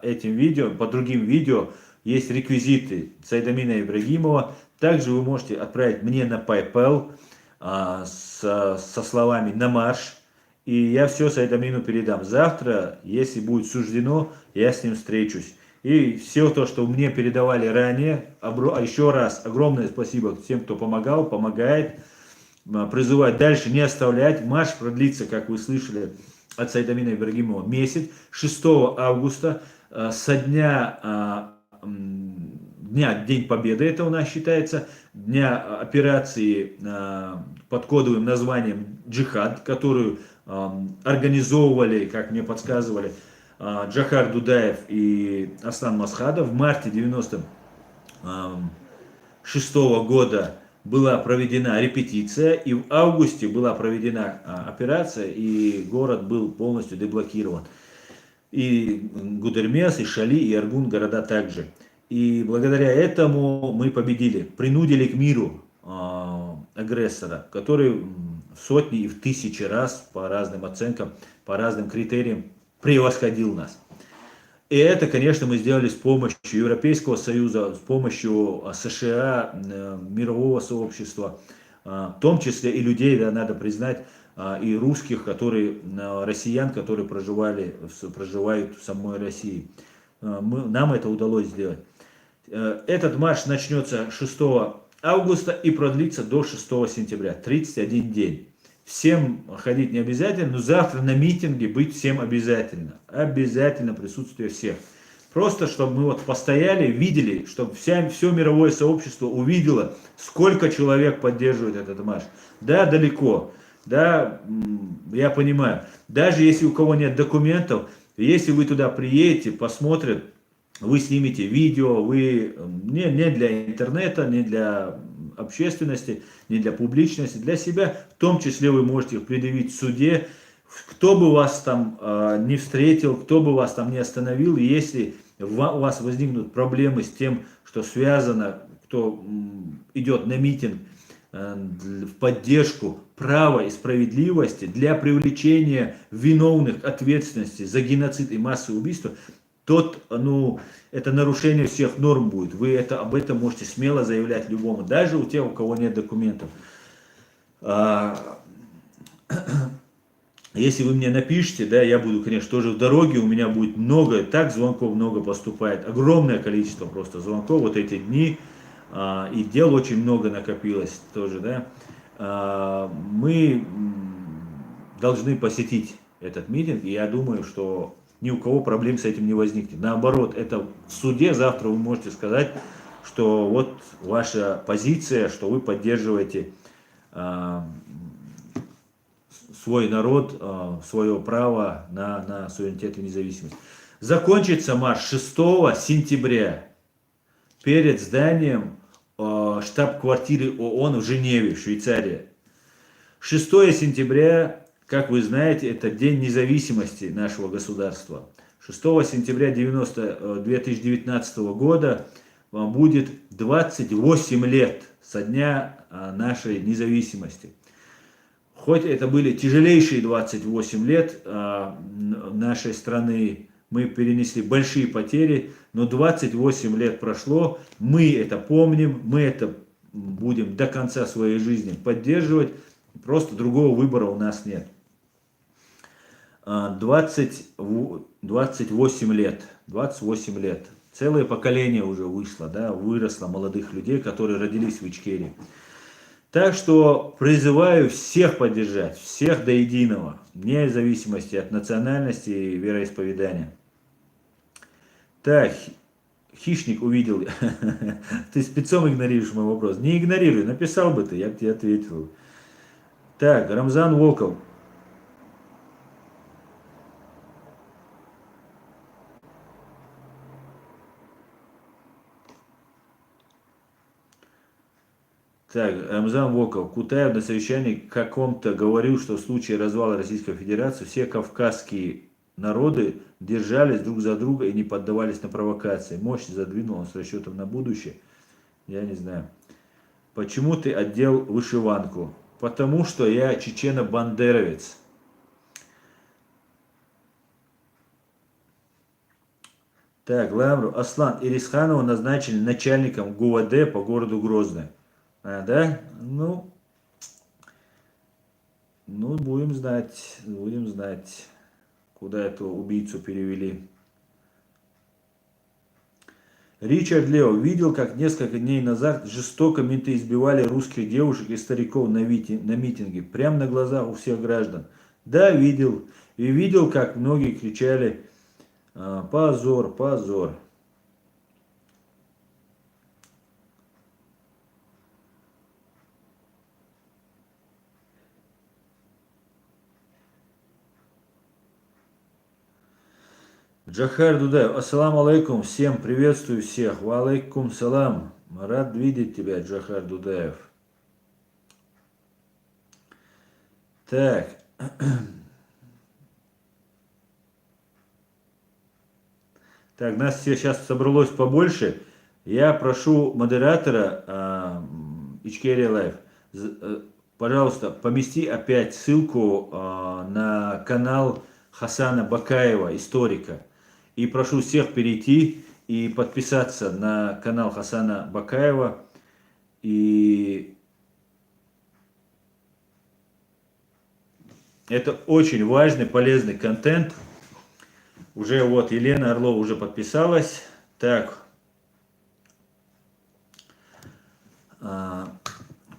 этим видео, по другим видео, есть реквизиты Сайдамина Ибрагимова. Также вы можете отправить мне на PayPal со словами «на марш». И я все Сайдамину передам. Завтра, если будет суждено, я с ним встречусь. И все то, что мне передавали ранее, еще раз огромное спасибо всем, кто помогал, помогает. Призывать дальше не оставлять. Марш продлится, как вы слышали, от Сайдамина Ибрагимова месяц. 6 августа, со дня День Победы, это у нас считается, дня операции под кодовым названием «Джихад», которую организовывали, как мне подсказывали, Джохар Дудаев и Аслан Масхадов. В марте 1996 года была проведена репетиция, и в августе была проведена операция, и город был полностью деблокирован. И Гудермес, и Шали, и Аргун города также. И благодаря этому мы победили, принудили к миру агрессора, который в сотни и в тысячи раз, по разным оценкам, по разным критериям, превосходил нас. И это, конечно, мы сделали с помощью Европейского Союза, с помощью США, мирового сообщества, в том числе и людей, да, надо признать, и русских, которые, россиян, которые проживают в самой России. Нам это удалось сделать. Этот марш начнется 6 августа и продлится до 6 сентября, 31 день. Всем ходить не обязательно, но завтра на митинге быть всем обязательно. Обязательно присутствие всех. Просто, чтобы мы вот постояли, видели, чтобы все мировое сообщество увидело, сколько человек поддерживает этот марш. Да, далеко, да, я понимаю. Даже если у кого нет документов, если вы туда приедете, посмотрят, вы снимете видео, вы не для интернета, не для общественности, не для публичности, для себя, в том числе вы можете их предъявить в суде, кто бы вас там не встретил, кто бы вас там не остановил, и если у вас возникнут проблемы с тем, что связано, кто идет на митинг в поддержку права и справедливости для привлечения виновных к ответственности за геноцид и массовое убийство, тот, это нарушение всех норм будет. Вы об этом можете смело заявлять любому, даже у тех, у кого нет документов. Если вы мне напишите, да, я буду, конечно, тоже в дороге, у меня будет много, так звонков много поступает, огромное количество просто звонков вот эти дни, и дел очень много накопилось тоже, да. Мы должны посетить этот митинг, и я думаю, что ни у кого проблем с этим не возникнет. Наоборот, это в суде завтра вы можете сказать, что вот ваша позиция, что вы поддерживаете свой народ, свое право на суверенитет и независимость. Закончится марш 6 сентября перед зданием штаб-квартиры ООН в Женеве, в Швейцарии. 6 сентября, как вы знаете, это день независимости нашего государства. 6 сентября 2019 года будет 28 лет со дня нашей независимости. Хоть это были тяжелейшие 28 лет нашей страны, мы перенесли большие потери, но 28 лет прошло, мы это помним, мы это будем до конца своей жизни поддерживать, просто другого выбора у нас нет. 28 лет, целое поколение уже выросло молодых людей, которые родились в Ичкерии. Так что призываю всех поддержать, всех до единого, вне зависимости от национальности и вероисповедания. Так, хищник увидел. Ты спецом игнорируешь мой вопрос. Не игнорируй, написал бы ты, я бы тебе ответил. Так, Рамзан Волков. Так, Рамзан Волков. Кутаев на совещании каком-то говорил, что в случае развала Российской Федерации все кавказские народы держались друг за друга и не поддавались на провокации. Мощь задвинул он с расчетом на будущее. Я не знаю. Почему ты одел вышиванку? Потому что я чечено-бандеровец. Так, Ламру. Аслан Ирисханова назначили начальником ГУВД по городу Грозный. Да? Ну, будем знать, куда этого убийцу перевели. Ричард Лео видел, как несколько дней назад жестоко менты избивали русских девушек и стариков на митинге, прямо на глазах у всех граждан. Да, видел. И видел, как многие кричали «Позор, позор». Джахар Дудаев, ассаламу алейкум, всем приветствую всех, ва алейкум салам, рад видеть тебя, Джахар Дудаев. Так, так, нас все сейчас собралось побольше, я прошу модератора Ичкерия Лайв, пожалуйста, помести опять ссылку на канал Хасана Бакаева, историка. И прошу всех перейти и подписаться на канал Хасана Бакаева. И это очень важный, полезный контент. Уже вот Елена Орлова уже подписалась. Так.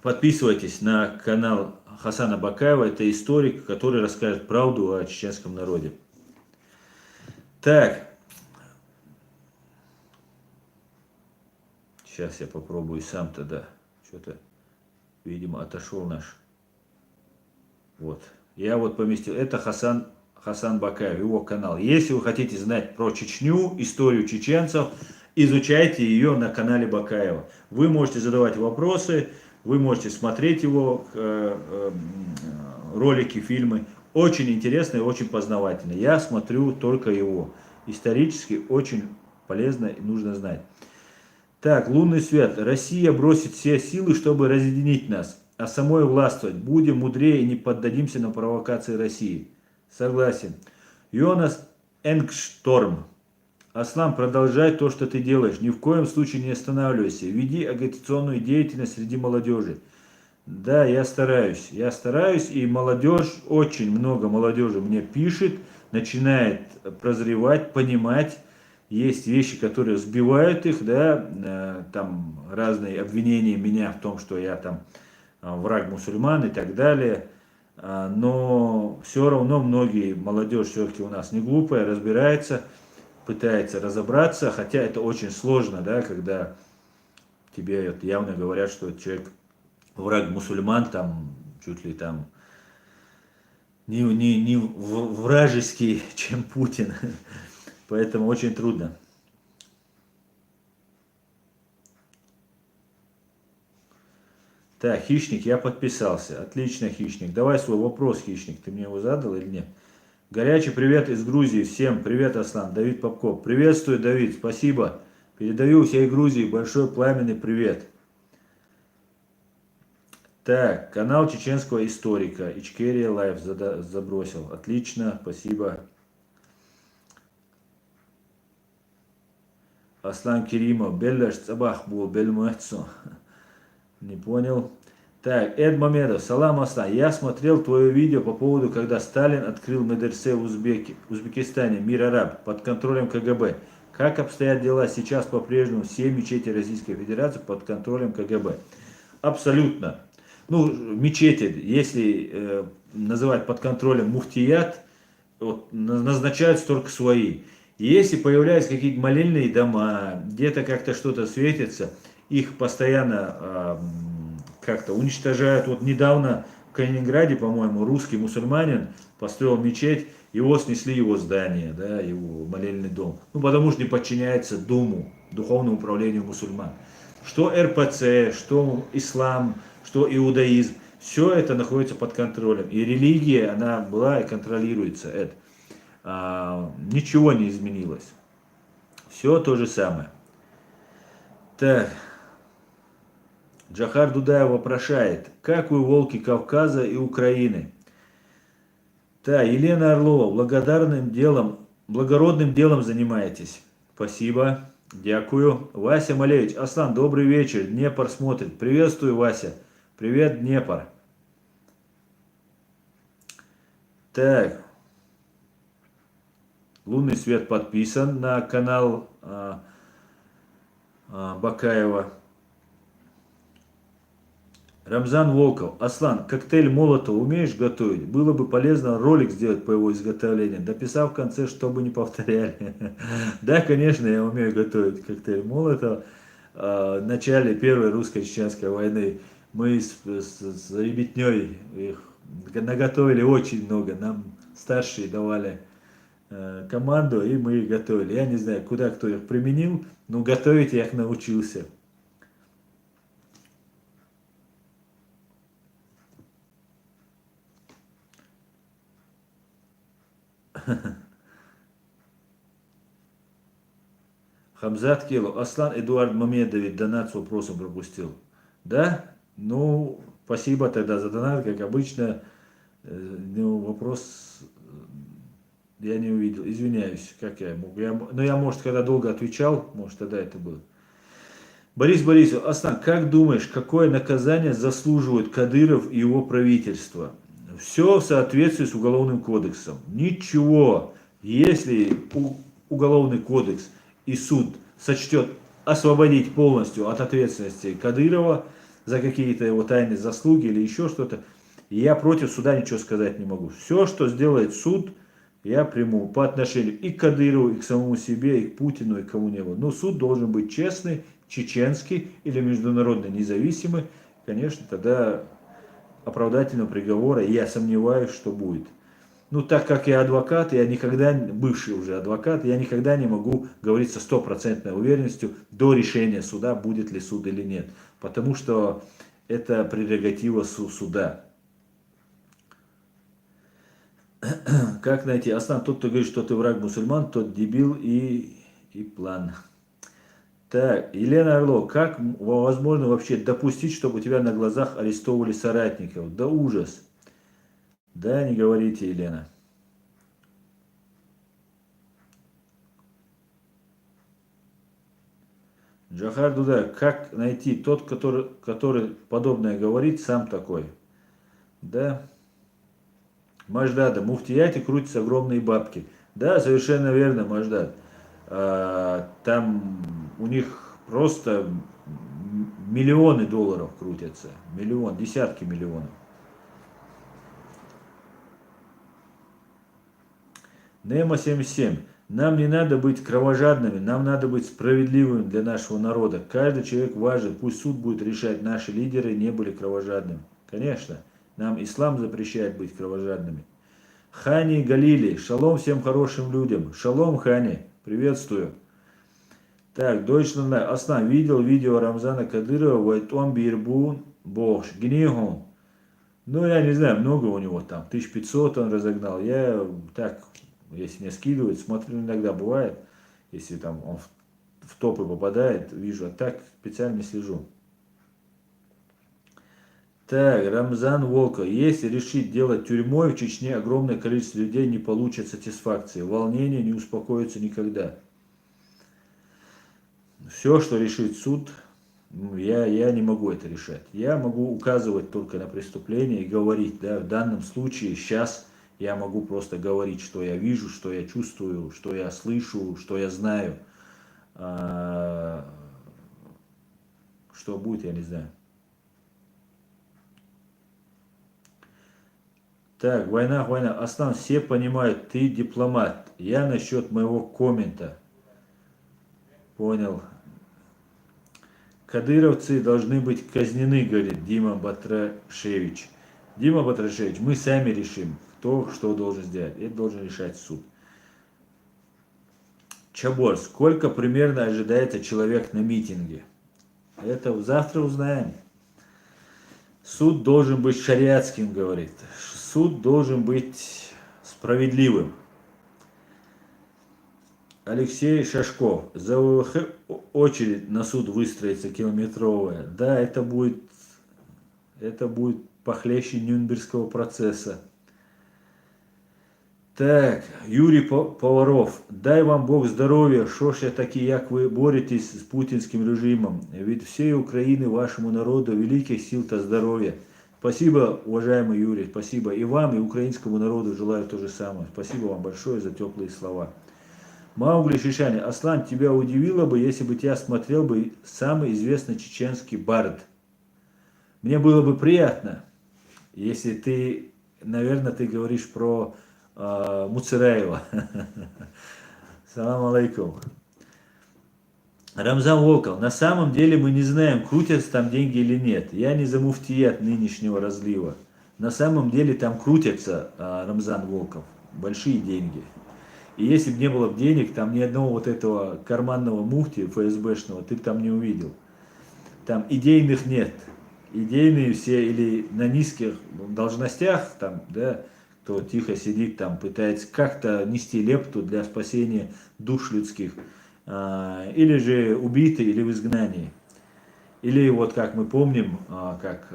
Подписывайтесь на канал Хасана Бакаева. Это историк, который расскажет правду о чеченском народе. Так. Сейчас я попробую сам тогда. Что-то, видимо, отошел наш. Вот. Я вот поместил. Это Хасан Бакаев, его канал. Если вы хотите знать про Чечню, историю чеченцев, изучайте ее на канале Бакаева. Вы можете задавать вопросы, вы можете смотреть его ролики, фильмы. Очень интересно и очень познавательно. Я смотрю только его. Исторически очень полезно и нужно знать. Так, лунный свет. Россия бросит все силы, чтобы разъединить нас, а самой властвовать. Будем мудрее и не поддадимся на провокации России. Согласен. Йонас Энгшторм. Аслан, продолжай то, что ты делаешь. Ни в коем случае не останавливайся. Веди агитационную деятельность среди молодежи. Да, я стараюсь. Я стараюсь, и молодежь, очень много молодежи мне пишет, начинает прозревать, понимать. Есть вещи, которые сбивают их, да, там разные обвинения меня в том, что я там враг мусульман и так далее. Но все равно многие, молодежь все-таки у нас не глупая, разбирается, пытается разобраться, хотя это очень сложно, да, когда тебе явно говорят, что человек враг мусульман, там чуть ли там не вражеский, чем Путин. Поэтому очень трудно. Так, Хищник, я подписался. Отлично, Хищник. Давай свой вопрос, Хищник. Ты мне его задал или нет? Горячий привет из Грузии. Всем привет, Аслан. Давид Попков. Приветствую, Давид. Спасибо. Передаю всей Грузии большой пламенный привет. Так, канал чеченского историка. Ичкерия Лайв забросил. Отлично, спасибо. Аслан Керимов. Беллаш Цабах был, Бельмуэцу. Не понял. Так, Эд Мамедов. Салам, Аслан. Я смотрел твое видео по поводу, когда Сталин открыл медресе в Узбекистане, Мир Араб, под контролем КГБ. Как обстоят дела сейчас по-прежнему все мечети Российской Федерации под контролем КГБ? Абсолютно. Ну, мечети, если называть под контролем муфтият, вот, назначаются только свои. Если появляются какие-то молельные дома, где-то как-то что-то светится, их постоянно как-то уничтожают. Вот недавно в Калининграде, по-моему, русский мусульманин построил мечеть, его снесли, его здание, да, его молельный дом. Ну, потому что не подчиняется Думу, Духовному управлению мусульман. Что РПЦ, что ислам, что иудаизм, все это находится под контролем. И религия, она была и контролируется. Это. Ничего не изменилось. Все то же самое. Так. Джахар Дудаев вопрошает, как вы, волки Кавказа и Украины? Да, Елена Орлова, благородным делом занимаетесь. Спасибо, дякую. Вася Малевич, Аслан, добрый вечер, Днепр смотрит. Приветствую, Вася. Привет, Днепр. Так. Лунный свет подписан на канал Бакаева. Рамзан Волков. Аслан, коктейль Молотова умеешь готовить? Было бы полезно ролик сделать по его изготовлению, дописав в конце, чтобы не повторяли. Да, конечно, я умею готовить коктейль Молотова. В начале Первой русско-чеченской войны мы с ребятней их наготовили очень много. Нам старшие давали команду, и мы их готовили. Я не знаю, куда кто их применил, но готовить я их научился. Хамзат Келов. Аслан Эдуард Мамедович донат с вопросом пропустил. Да? Ну, спасибо тогда за донат, как обычно. Ну, вопрос Я не увидел. Извиняюсь, как я мог. Но я, может, когда долго отвечал, может, тогда это было. Борис Борисович, Астан, как думаешь, какое наказание заслуживают Кадыров и его правительство? Все в соответствии с Уголовным кодексом. Ничего. Если Уголовный кодекс и суд сочтет освободить полностью от ответственности Кадырова за какие-то его тайные заслуги или еще что-то, я против суда ничего сказать не могу. Все, что сделает суд, я приму по отношению и к Кадырову, и к самому себе, и к Путину, и к кому-нибудь. Но суд должен быть честный, чеченский или международно независимый. Конечно, тогда оправдательного приговора я сомневаюсь, что будет. Ну, так как я адвокат, я никогда, бывший уже адвокат, я никогда не могу говорить со стопроцентной уверенностью до решения суда, будет ли суд или нет. Потому что это прерогатива суда. Как найти? Аслан, тот, кто говорит, что ты враг мусульман, тот дебил и план. Так, Елена Орло, как возможно вообще допустить, чтобы у тебя на глазах арестовывали соратников? Да ужас. Да, не говорите, Елена. Джахар Дуда, как найти тот, который подобное говорит, сам такой? Да. Маждада, муфтияте крутятся огромные бабки. Да, совершенно верно, Маждад. Там у них просто миллионы долларов крутятся. Миллион, десятки миллионов. Немо 77. Нам не надо быть кровожадными, нам надо быть справедливыми для нашего народа. Каждый человек важен, пусть суд будет решать, наши лидеры не были кровожадными. Конечно, нам ислам запрещает быть кровожадными. Хани Галили, шалом всем хорошим людям. Шалом, Хани, приветствую. Так, Deutschland, Аслан, видел видео Рамзана Кадырова, Вайтон Бирбун, Богш, Гнигун. Ну, я не знаю, много у него там, 1500 он разогнал. Я так, если мне скидывают, смотрю иногда, бывает, если там он в топы попадает, вижу, а так специально не слежу. Так, Рамзан Волков. Если решить делать тюрьмой, в Чечне огромное количество людей не получат сатисфакции. Волнение не успокоится никогда. Все, что решит суд, я не могу это решать. Я могу указывать только на преступление и говорить, да, в данном случае, сейчас я могу просто говорить, что я вижу, что я чувствую, что я слышу, что я знаю. Что будет, я не знаю. Так, война. Аслан, все понимают, ты дипломат. Я насчет моего коммента. Понял. Кадыровцы должны быть казнены, говорит Дима Батрашевич. Дима Батрашевич, мы сами решим, кто что должен сделать. Это должен решать суд. Чабор, сколько примерно ожидается человек на митинге? Это завтра узнаем. Суд должен быть шариатским, говорит. Суд должен быть справедливым. Алексей Шашков. За УВХ очередь на суд выстроится километровая. Да, это будет похлеще Нюрнбергского процесса. Так, Юрий Поваров. Дай вам Бог здоров'я, що ж такі, як ви боретесь з путінським режимом. Від всей Украины вашему народу великих сил та здоровья. Спасибо, уважаемый Юрий, спасибо и вам, и украинскому народу желаю то же самое. Спасибо вам большое за теплые слова. Маугли Шишани, Аслан, тебя удивило бы, если бы тебя смотрел бы самый известный чеченский бард. Мне было бы приятно, если ты, наверное, ты говоришь про Муцераева. Салам алейкум. Рамзан Волков, на самом деле мы не знаем, крутятся там деньги или нет. Я не за муфтият нынешнего разлива. На самом деле там крутятся, Рамзан Волков, большие деньги. И если бы не было денег, там ни одного вот этого карманного муфти ФСБшного ты бы там не увидел. Там идейных нет. Идейные все или на низких должностях, там, да, кто тихо сидит там, пытается как-то нести лепту для спасения душ людских. Или же убиты, или в изгнании. Или вот как мы помним, как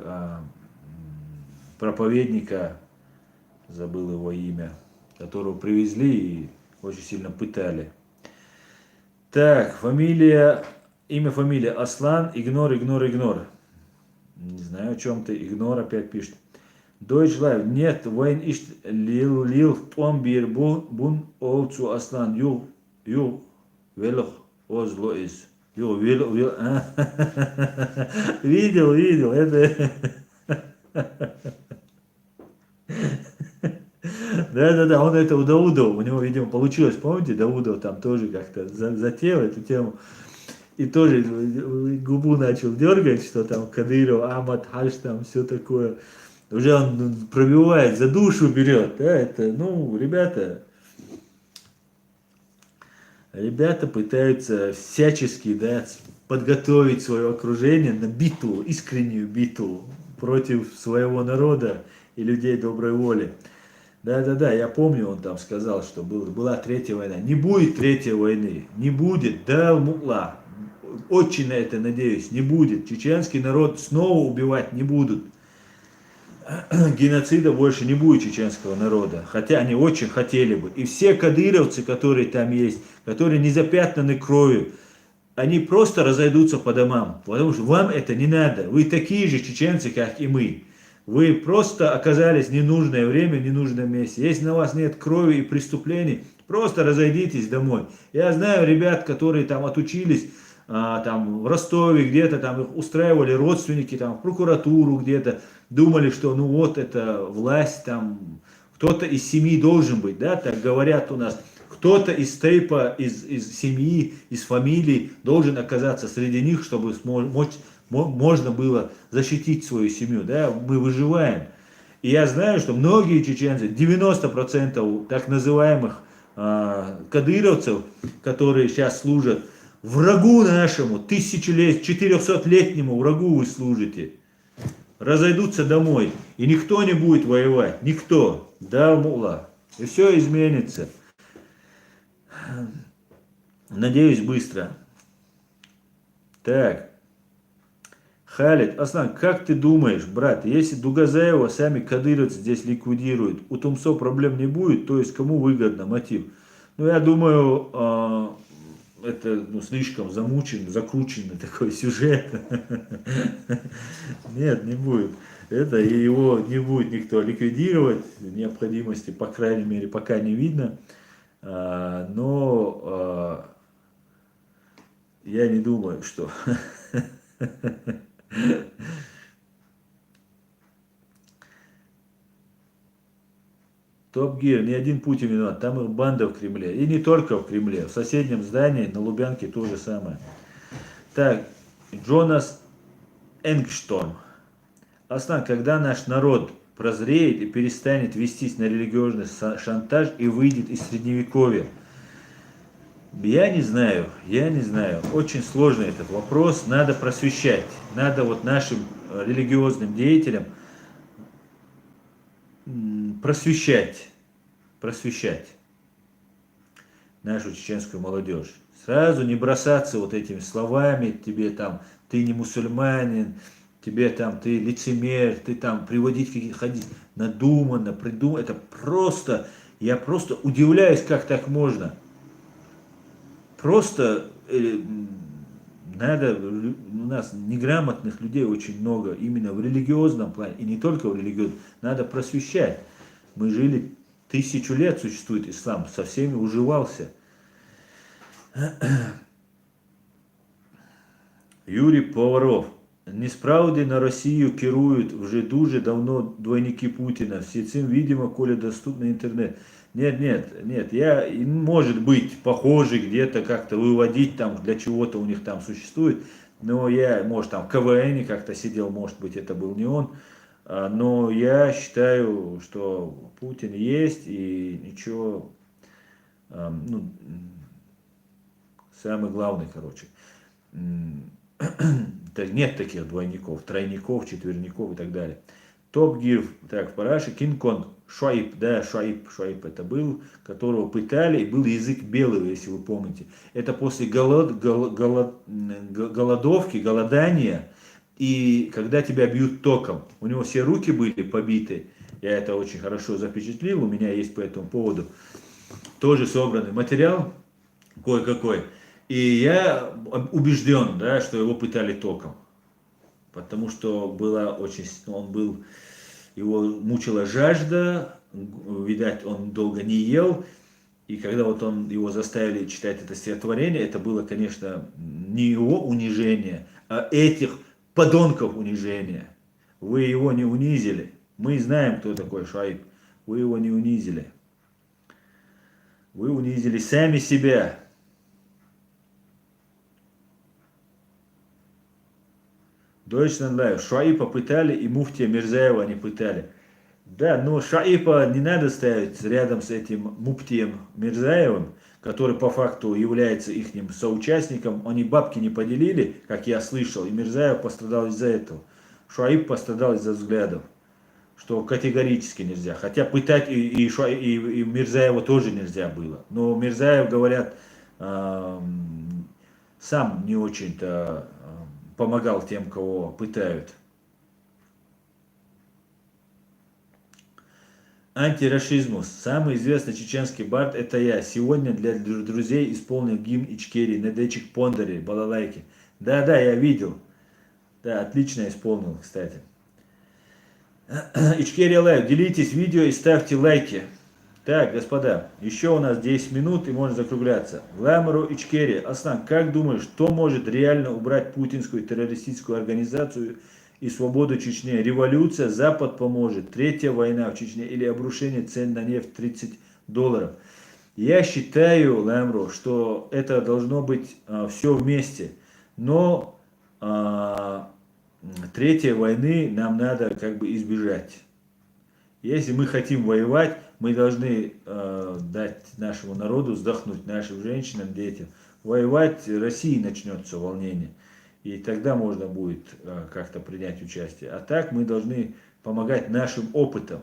проповедника, забыл его имя, которого привезли и очень сильно пытали. Так, фамилия, имя, фамилия Аслан, игнор, игнор, игнор. Не знаю, о чем ты, игнор опять пишет. Deutsch Live, нет, вайн ишт лил том бир бун олцу Аслан, ю, велох, озло из. Ю, видел, это... Да, он это у Даудова, у него, видимо, получилось, помните, Даудов там тоже как-то затеял эту тему, и тоже губу начал дергать, что там Кадыров, Ахмад, Хаш, там все такое, уже он пробивает, за душу берет, да, это, ну, ребята пытаются всячески, да, подготовить свое окружение на битву, искреннюю битву против своего народа и людей доброй воли. Да, я помню, он там сказал, что была третья война. Не будет третьей войны, не будет, да, мула. Очень на это надеюсь, не будет. Чеченский народ снова убивать не будут. Геноцида больше не будет чеченского народа, хотя они очень хотели бы. И все кадыровцы, которые там есть, которые не запятнаны кровью, они просто разойдутся по домам, потому что вам это не надо. Вы такие же чеченцы, как и мы. Вы просто оказались в ненужное время, в ненужном месте. Если на вас нет крови и преступлений, просто разойдитесь домой. Я знаю ребят, которые там отучились, там в Ростове где-то, там их устраивали родственники, там в прокуратуру где-то, думали, что ну вот это власть, там кто-то из семьи должен быть, да, так говорят у нас. Кто-то из тейпа, из семьи, из фамилии должен оказаться среди них, чтобы можно было защитить свою семью. Да? Мы выживаем. И я знаю, что многие чеченцы, 90% так называемых кадыровцев, которые сейчас служат врагу нашему, 400-летнему врагу вы служите, разойдутся домой. И никто не будет воевать. Никто. Да, мула. И все изменится. Надеюсь, быстро. Так. Халид, Аслан, как ты думаешь, брат, если Дугазаева сами кадыровцы здесь ликвидируют, у Тумсо проблем не будет, то есть кому выгодно мотив? Ну, я думаю, это слишком закрученный такой сюжет. Нет, не будет. Это и его не будет никто ликвидировать, необходимости, по крайней мере, пока не видно. Но я не думаю, что... Топ Гир, ни один Путин виноват, там их банда в Кремле. И не только в Кремле, в соседнем здании, на Лубянке то же самое. Так, Джонас Энгшторм. Аслан, когда наш народ прозреет и перестанет вестись на религиозный шантаж и выйдет из средневековья? Я не знаю. Очень сложный этот вопрос. Надо просвещать. Надо вот нашим религиозным деятелям просвещать нашу чеченскую молодежь. Сразу не бросаться вот этими словами, тебе там, ты не мусульманин, тебе там, ты лицемер, ты там приводить какие-то, ходить надуманно, придумано. Это просто, я просто удивляюсь, как так можно. Просто надо, у нас неграмотных людей очень много, именно в религиозном плане, и не только в религиозном, надо просвещать. Мы жили 1000 лет, существует ислам, со всеми уживался. Юрий Поваров. Несправді на Росію керують вже дуже давно двойники Путина. Все цим, видимо, коли доступный интернет. Нет, может быть, похожий где-то как-то выводить там, для чего-то у них там существует, но я, может, там в КВН как-то сидел, может быть, это был не он, но я считаю, что Путин есть, и ничего, ну, самый главный, короче, нет таких двойников, тройников, четверников и так далее. Топ Гир, так, в параше, Кинг-Конг, Шуайб, да, Шуайб это был, которого пытали, и был язык белый, если вы помните. Это после голодовки, голодания, и когда тебя бьют током, у него все руки были побиты, Я это очень хорошо запечатлил, у меня есть по этому поводу тоже собранный материал кое-какой. И я убежден, да, что его пытали током. Потому что было очень, он был, его мучила жажда, видать, он долго не ел. И когда вот его заставили читать это стихотворение, это было, конечно, не его унижение, а этих подонков унижение. Вы его не унизили. Мы знаем, кто такой Шуайб. Вы его не унизили. Вы унизили сами себя. Deutschland Live. Шуайба пытали, и муфтия Мирзаева не пытали. Да, но Шаипа не надо ставить рядом с этим муфтием Мирзаевым, который по факту является их соучастником. Они бабки не поделили, как я слышал, и Мирзаев пострадал из-за этого. Шуайб пострадал из-за взглядов, что категорически нельзя. Хотя пытать и Мирзаева тоже нельзя было. Но Мирзаев, говорят, сам не очень-то помогал тем, кого пытают. Антирашизмус. Самый известный чеченский бард это я. Сегодня для друзей исполнил гимн Ичкерии, Недечик Пондари, Балалайки. Да, я видел. Да, отлично исполнил, кстати. Ичкерия Лайв. Делитесь видео и ставьте лайки. Так, господа, еще у нас 10 минут и можно закругляться. Ламару Ичкерия. Аслан, как думаешь, что может реально убрать путинскую террористическую организацию и свободу Чечни? Революция, Запад поможет, третья война в Чечне или обрушение цен на нефть $30? Я считаю, Ламру, что это должно быть все вместе. Но третьей войны нам надо как бы избежать. Если мы хотим воевать, мы должны дать нашему народу вздохнуть, нашим женщинам, детям. Воевать России начнется волнение. И тогда можно будет как-то принять участие. А так мы должны помогать нашим опытом.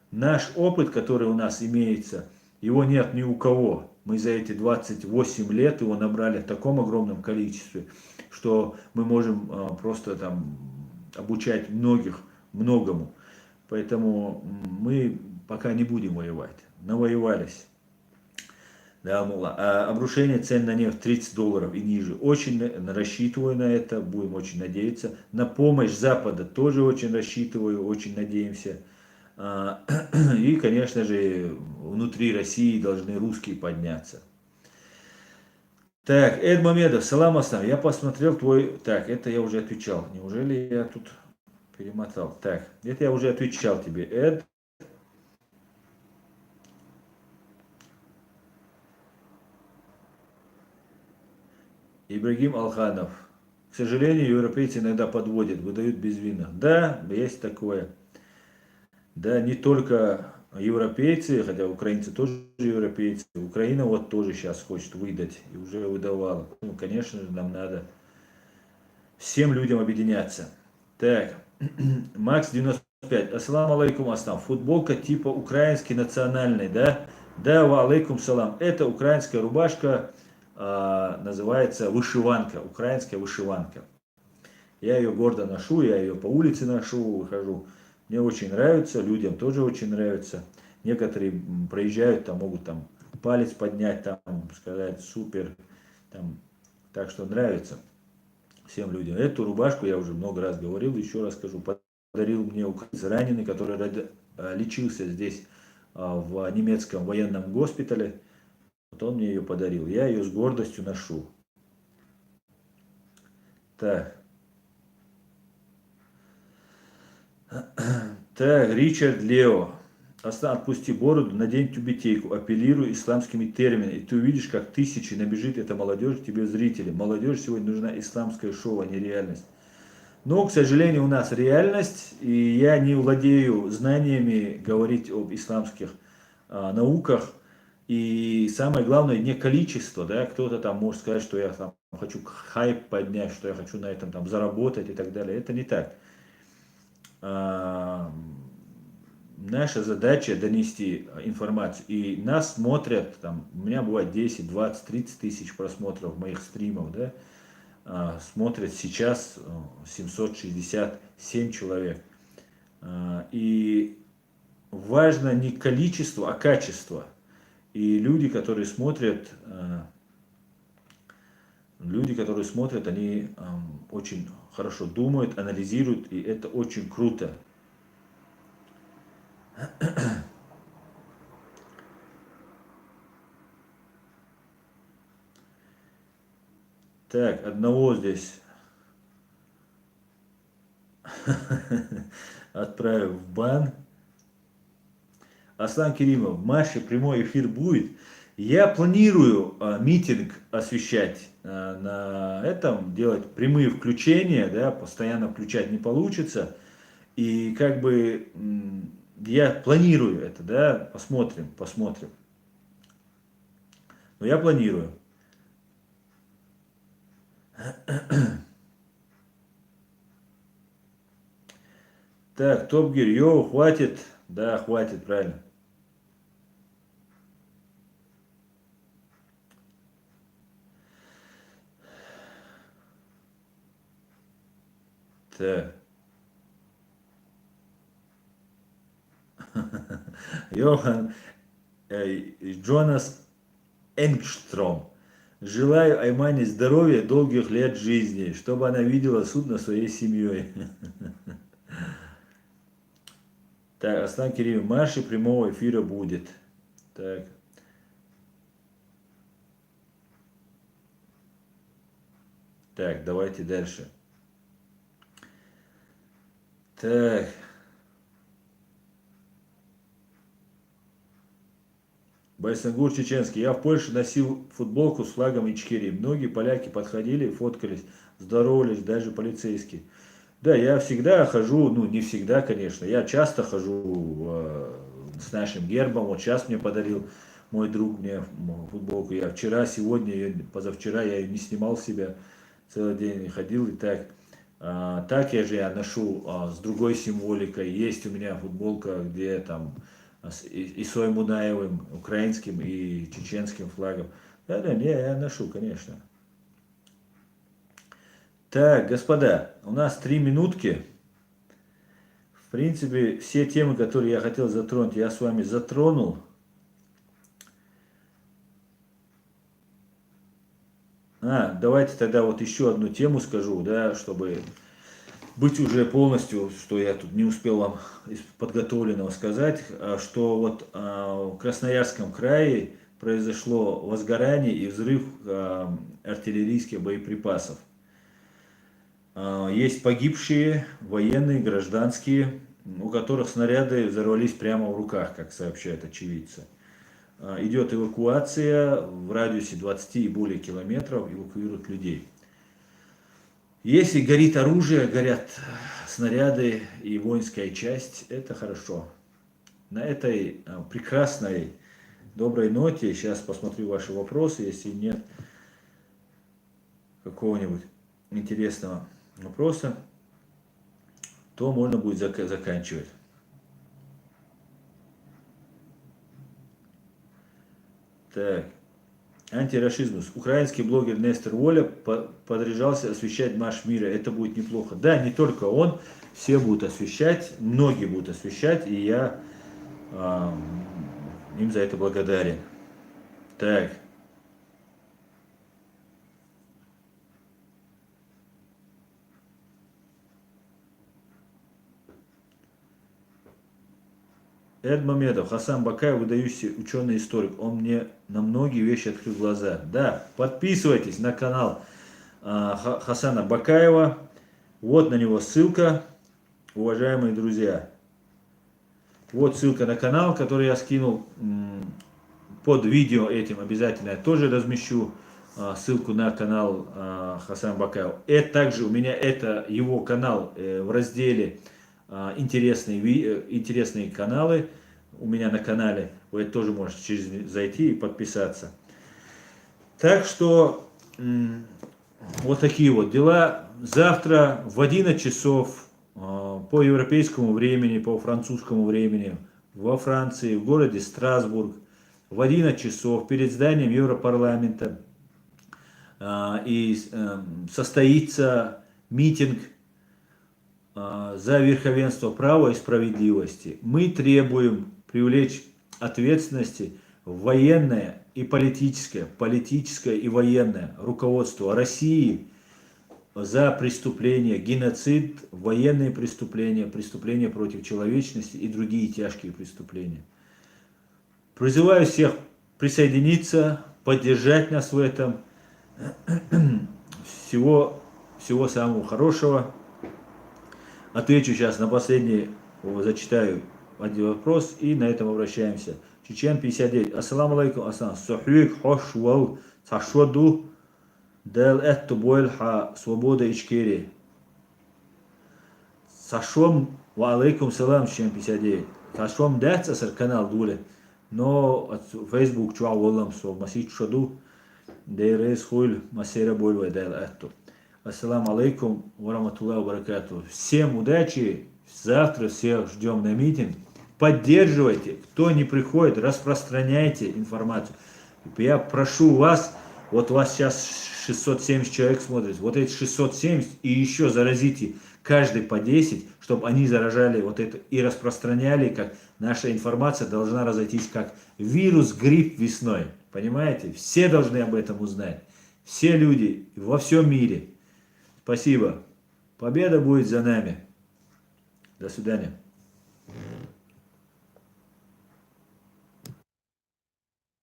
Наш опыт, который у нас имеется, его нет ни у кого. Мы за эти 28 лет его набрали в таком огромном количестве, что мы можем просто там обучать многих многому. Поэтому мы пока не будем воевать. Навоевались. Да, мула. А обрушение цен на нефть $30 и ниже. Очень рассчитываю на это, будем очень надеяться. На помощь Запада тоже очень рассчитываю, очень надеемся. И, конечно же, внутри России должны русские подняться. Так, Эд Мамедов, салам аслам. Я посмотрел твой... Так, это я уже отвечал. Неужели я тут перемотал? Так, это я уже отвечал тебе, Эд. Ибрагим Алханов. К сожалению, европейцы иногда подводят, выдают без вина. Да, есть такое. Да, не только европейцы, хотя украинцы тоже европейцы. Украина вот тоже сейчас хочет выдать и уже выдавала. Ну, конечно же, нам надо всем людям объединяться. Так, Макс 95. Ассаламу алейкум, аслам. Футболка типа украинский национальный, да? Да, ва алейкум салам. Это украинская рубашка, называется вышиванка, украинская вышиванка. Я ее гордо ношу, я ее по улице ношу, выхожу. Мне очень нравится, людям тоже очень нравится. Некоторые проезжают, там могут там палец поднять, там сказать супер, там, так что нравится всем людям. Эту рубашку я уже много раз говорил, еще раз скажу, подарил мне украинец раненый, который лечился здесь в немецком военном госпитале. Вот он мне ее подарил. Я ее с гордостью ношу. Так. Так, Ричард Лео. Отпусти бороду, надень тюбетейку, апеллируй исламскими терминами. И ты увидишь, как тысячи набежит эта молодежь к тебе зрители. Молодежь сегодня нужна исламское шоу, а не реальность. Но, к сожалению, у нас реальность, и я не владею знаниями говорить об исламских науках. И самое главное, не количество, да, кто-то там может сказать, что я там хочу хайп поднять, что я хочу на этом там заработать и так далее. Это не так. Наша задача донести информацию. И нас смотрят, там, у меня бывает 10, 20, 30 тысяч просмотров моих стримов, да, смотрят сейчас 767 человек. И важно не количество, а качество. И люди, которые смотрят, они очень хорошо думают, анализируют, и это очень круто. Так, одного здесь отправив в бан. Аслан Керимов, в Маше прямой эфир будет. Я планирую митинг освещать на этом, делать прямые включения, да, постоянно включать не получится. И как бы я планирую это, да, посмотрим. Но я планирую. Так, Топ Гир, йоу, хватит. Да, хватит, правильно. Так. Йохан Джонас Энгстром. Желаю Аймане здоровья, долгих лет жизни, чтобы она видела суд над своей семьей. Так, Аслан Керимов, Маши прямого эфира будет. Так. Так, давайте дальше. Так. Байсангур чеченский. Я в Польше носил футболку с флагом Ичкерии. Многие поляки подходили, фоткались, здоровались, даже полицейские. Да, я всегда хожу, ну не всегда, конечно, я часто хожу с нашим гербом. Вот сейчас мне подарил мой друг мне футболку. Я вчера, сегодня, позавчера я ее не снимал с себя, целый день ходил и так. Так я ношу с другой символикой. Есть у меня футболка, где там с Исой Мунаевым, украинским и чеченским флагом. Да, не, я ношу, конечно. Так, господа, у нас 3 минутки. В принципе, все темы, которые я хотел затронуть, я с вами затронул. Давайте тогда вот еще одну тему скажу, да, чтобы быть уже полностью, что я тут не успел вам из подготовленного сказать, что вот в Красноярском крае произошло возгорание и взрыв артиллерийских боеприпасов. Есть погибшие, военные, гражданские, у которых снаряды взорвались прямо в руках, как сообщают очевидцы. Идет эвакуация, в радиусе 20 и более километров эвакуируют людей. Если горит оружие, горят снаряды и воинская часть, это хорошо. На этой прекрасной, доброй ноте, сейчас посмотрю ваши вопросы, если нет какого-нибудь интересного вопроса, то можно будет заканчивать. Так. Антирашизм. Украинский блогер Нестор Воля подряжался освещать марш мира. Это будет неплохо. Да, не только он, все будут освещать, многие будут освещать, и я им за это благодарен. Так. Эд Мамедов, Хасан Бакаев, выдающийся ученый-историк. Он мне на многие вещи открыл глаза. Да, подписывайтесь на канал Хасана Бакаева. Вот на него ссылка, уважаемые друзья. Вот ссылка на канал, который я скинул под видео этим. Обязательно я тоже размещу ссылку на канал Хасана Бакаева. Это также у меня это его канал в разделе интересные каналы у меня на канале. Вы тоже можете зайти и подписаться. Так что вот такие вот дела. Завтра в 11 часов по европейскому времени, по французскому времени во Франции, в городе Страсбург, в 11 часов перед зданием Европарламента и состоится митинг за верховенство права и справедливости. Мы требуем привлечь ответственности военное и политическое и военное руководство России за преступления, геноцид, военные преступления, преступления против человечности и другие тяжкие преступления. Призываю всех присоединиться, поддержать нас в этом. Всего самого хорошего. Отвечу сейчас на последний, зачитаю один вопрос и на этом обращаемся. Чечен 59. Ассаламу алейкум, ассалам. Сухвик хошвал сашваду дел эту бойльха свобода ичкери. Сашвам ва алейкум салам, Чечен 59. Сашвам децасар канал дуле. Но от Facebook чуа волам со масич шаду дейрес хуйль масера бойльва дел эту. Ассаламу алейкум ва раматуллахи ва баракатуху. Всем удачи. Завтра всех ждем на митинг. Поддерживайте. Кто не приходит, распространяйте информацию. Я прошу вас, вот вас сейчас 670 человек смотрит, вот эти 670 и еще заразите каждый по 10, чтобы они заражали вот это и распространяли, как наша информация должна разойтись как вирус, грипп весной. Понимаете? Все должны об этом узнать. Все люди во всем мире. Спасибо. Победа будет за нами. До свидания.